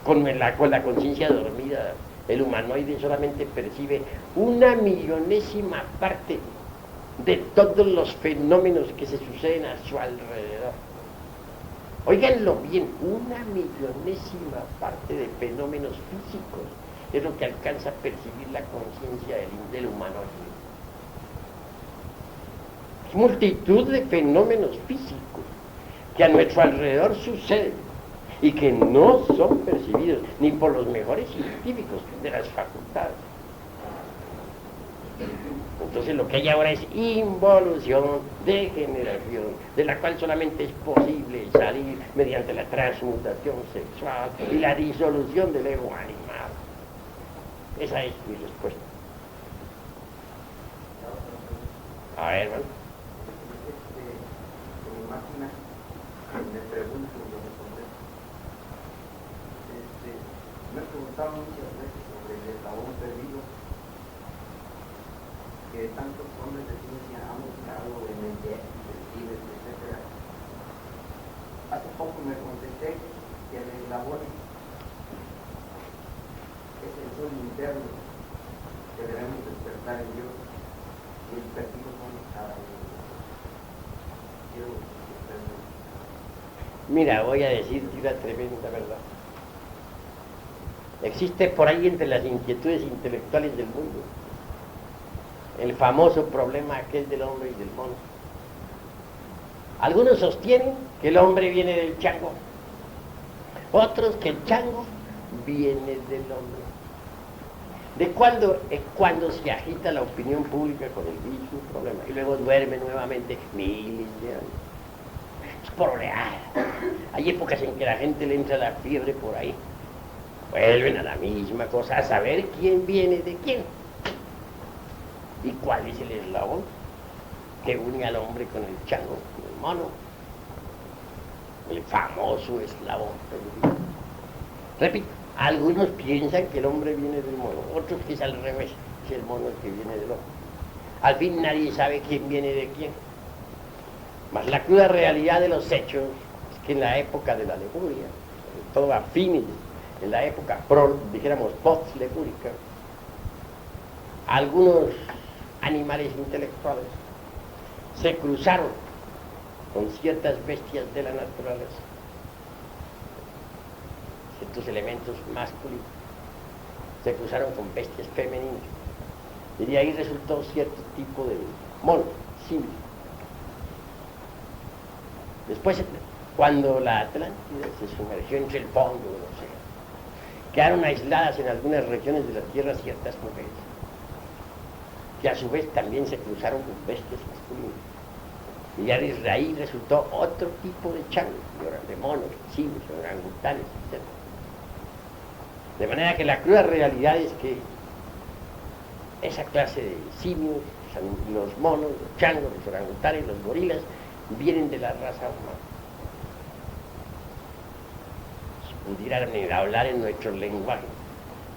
Con la conciencia dormida, el humanoide solamente percibe 1/millonésima parte de todos los fenómenos que se suceden a su alrededor. Óiganlo bien, 1/millonésima parte de fenómenos físicos es lo que alcanza a percibir la conciencia del humanoide. Es multitud de fenómenos físicos que a nuestro alrededor suceden y que no son percibidos ni por los mejores científicos de las facultades. Entonces lo que hay ahora es involución, degeneración, de la cual solamente es posible salir mediante la transmutación sexual y la disolución del ego animal. Esa es mi respuesta. A ver, hermano. Como máquina, me pregunto y yo me contesto. Me he preguntado muchas veces sobre el eslabón perdido que tantos hombres de ciencia han buscado en el detectives, etc. Hace poco me contesté que el eslabón es el sol interno que debemos despertar en Dios y el perdido son cada uno. Quiero que ustedes me... Mira, voy a decirte una tremenda verdad. Existe por ahí entre las inquietudes intelectuales del mundo el famoso problema aquel del hombre y del mono. Algunos sostienen que el hombre viene del chango, otros que el chango viene del hombre. ¿De cuándo es cuando se agita la opinión pública con el mismo problema? Y luego duerme nuevamente miles de años. Es por oleada. Hay épocas en que la gente le entra la fiebre por ahí. Vuelven a la misma cosa, a saber quién viene de quién. ¿Y cuál es el eslabón que une al hombre con el chango, con el mono? El famoso eslabón perdido. Repito, algunos piensan que el hombre viene del mono, otros que es al revés, es el mono el que viene del hombre. Al fin nadie sabe quién viene de quién. Mas la cruda realidad de los hechos es que en la época de la Lemuria, sobre todo a fines, en la época dijéramos post-lemúrica, algunos animales intelectuales se cruzaron con ciertas bestias de la naturaleza, ciertos elementos masculinos, se cruzaron con bestias femeninas, y de ahí resultó cierto tipo de mono, simio. Después, cuando la Atlántida se sumergió entre el fondo del océano, quedaron aisladas en algunas regiones de la Tierra ciertas mujeres, que a su vez también se cruzaron con bestias masculinas. Y ya desde ahí resultó otro tipo de changos, de monos, simios, orangutanes, etc. De manera que la cruda realidad es que esa clase de simios, los monos, los changos, los orangutanes, los gorilas, vienen de la raza humana. Si pudieran hablar en nuestro lenguaje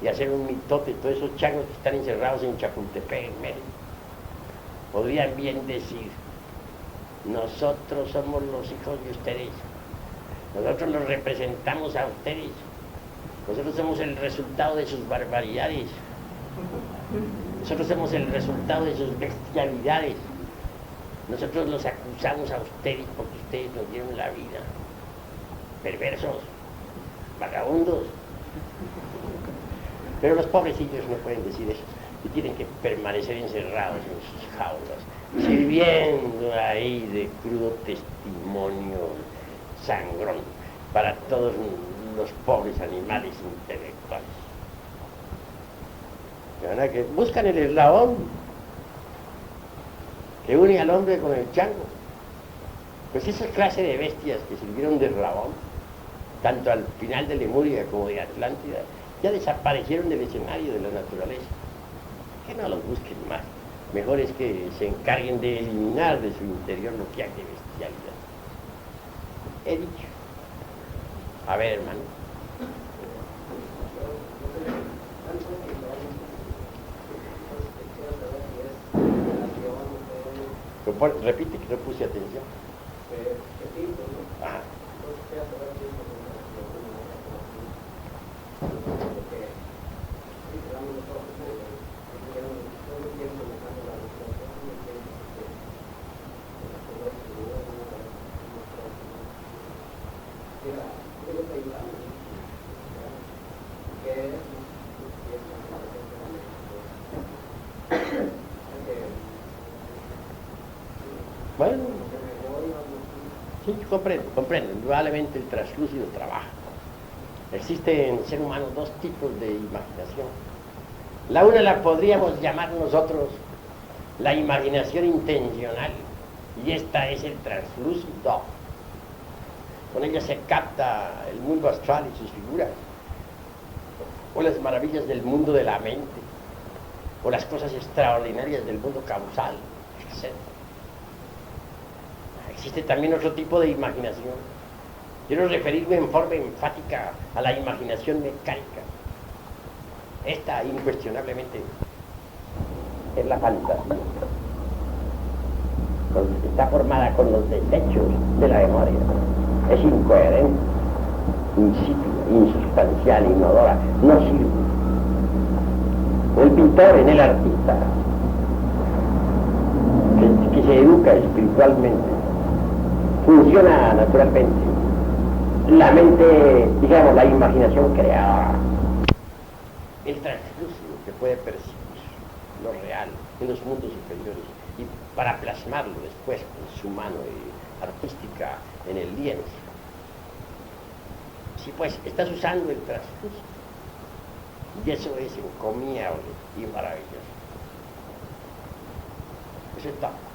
y hacer un mitote, todos esos changos que están encerrados en Chapultepec, en México, podrían bien decir: nosotros somos los hijos de ustedes, nosotros los representamos a ustedes, nosotros somos el resultado de sus barbaridades, nosotros somos el resultado de sus bestialidades, nosotros los acusamos a ustedes porque ustedes nos dieron la vida, perversos, vagabundos. Pero los pobrecillos no pueden decir eso y tienen que permanecer encerrados en sus jaulas, sirviendo ahí de crudo testimonio sangrón para todos los pobres animales intelectuales. ¿verdad? Que buscan el eslabón que une al hombre con el chango. Pues esa clase de bestias que sirvieron de eslabón, tanto al final de Lemuria como de Atlántida, ya desaparecieron del escenario de la naturaleza. Que no los busquen más. Mejor es que se encarguen de eliminar de su interior lo que hay de bestialidad. He dicho. A ver, hermano. Repite que no puse atención. Ajá. Bueno, sí, comprendo. Indudablemente el translúcido trabaja. Existe en el ser humano dos tipos de imaginación. La una la podríamos llamar nosotros la imaginación intencional, y esta es el translúcido. Con ella se capta el mundo astral y sus figuras, o las maravillas del mundo de la mente, o las cosas extraordinarias del mundo causal, etc. Existe también otro tipo de imaginación. Quiero referirme en forma enfática a la imaginación mecánica. Esta, incuestionablemente, es la fantasía. Está formada con los desechos de la memoria. Es incoherente, insípida, insustancial, inodora, no sirve. El pintor en el artista, que se educa espiritualmente, funciona naturalmente. La mente, digamos, la imaginación creadora, el translúcido que puede percibir lo real en los mundos superiores y para plasmarlo después con su mano artística en el lienzo. Sí, pues, estás usando el translúcido y eso es encomiable y maravilloso. Eso es todo.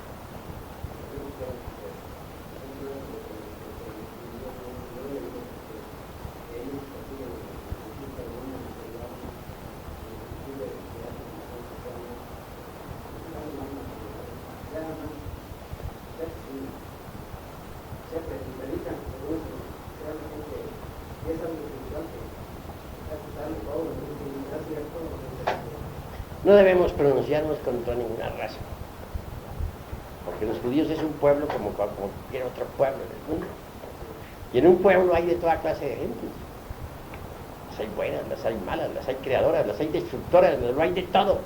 No debemos pronunciarnos contra ninguna raza, porque los judíos es un pueblo como cualquier otro pueblo del mundo, y en un pueblo hay de toda clase de gente. Las hay buenas, las hay malas, las hay creadoras, las hay destructoras, lo hay de todo,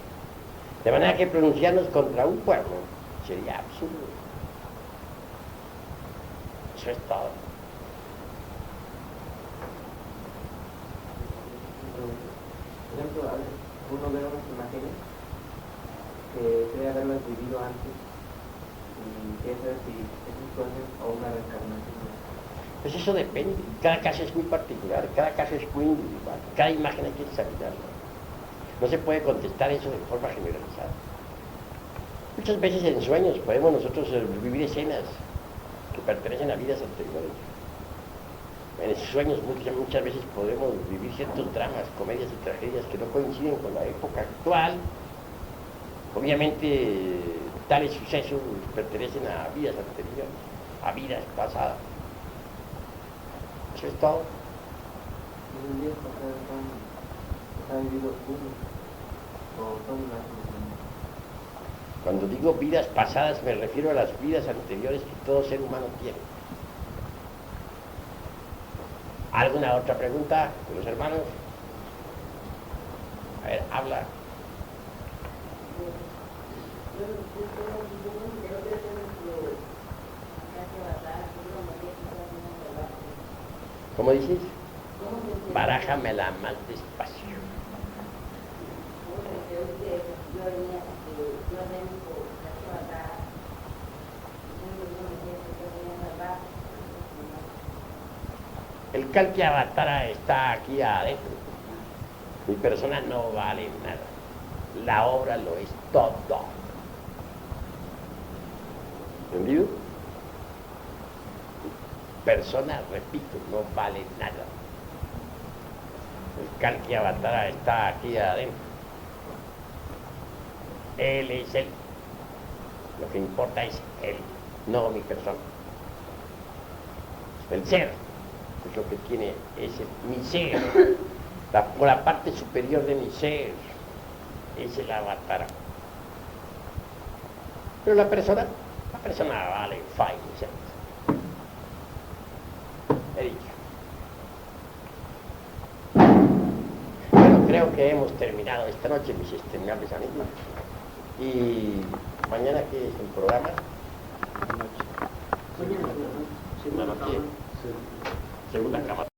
de manera que pronunciarnos contra un pueblo sería absurdo. Eso es todo. Por ejemplo, a veces uno ve unas imágenes que cree haberlas vivido antes y piensa si es un sueño o una reencarnación. Pues eso depende, cada caso es muy particular, cada caso es muy individual, cada imagen hay que examinarla. No se puede contestar eso de forma generalizada. Muchas veces en sueños podemos nosotros vivir escenas que pertenecen a vidas anteriores. En esos sueños muchas veces podemos vivir ciertos dramas, comedias y tragedias que no coinciden con la época actual. Obviamente tales sucesos pertenecen a vidas anteriores, a vidas pasadas. Eso es todo. ¿Los días pasados han vivido uno o son imágenes? Cuando digo vidas pasadas me refiero a las vidas anteriores que todo ser humano tiene. ¿Alguna otra pregunta de los hermanos? A ver, habla. ¿Cómo dices? Barájamela más despacio. El calque avatara está aquí adentro. Mi persona no vale nada. la obra lo es todo. ¿Entendido? Persona, repito, no vale nada. El Kalki Avatara está aquí adentro. Él es él. Lo que importa es él, no mi persona. El ser es lo que tiene, es mi ser. La parte superior de mi ser es el Avatara. Pero la persona vale, fine. He dicho. Bueno, creo que hemos terminado esta noche, mis estimables amigos. Y mañana, ¿qué es el programa? Mañana, Segunda noche. Segunda cama.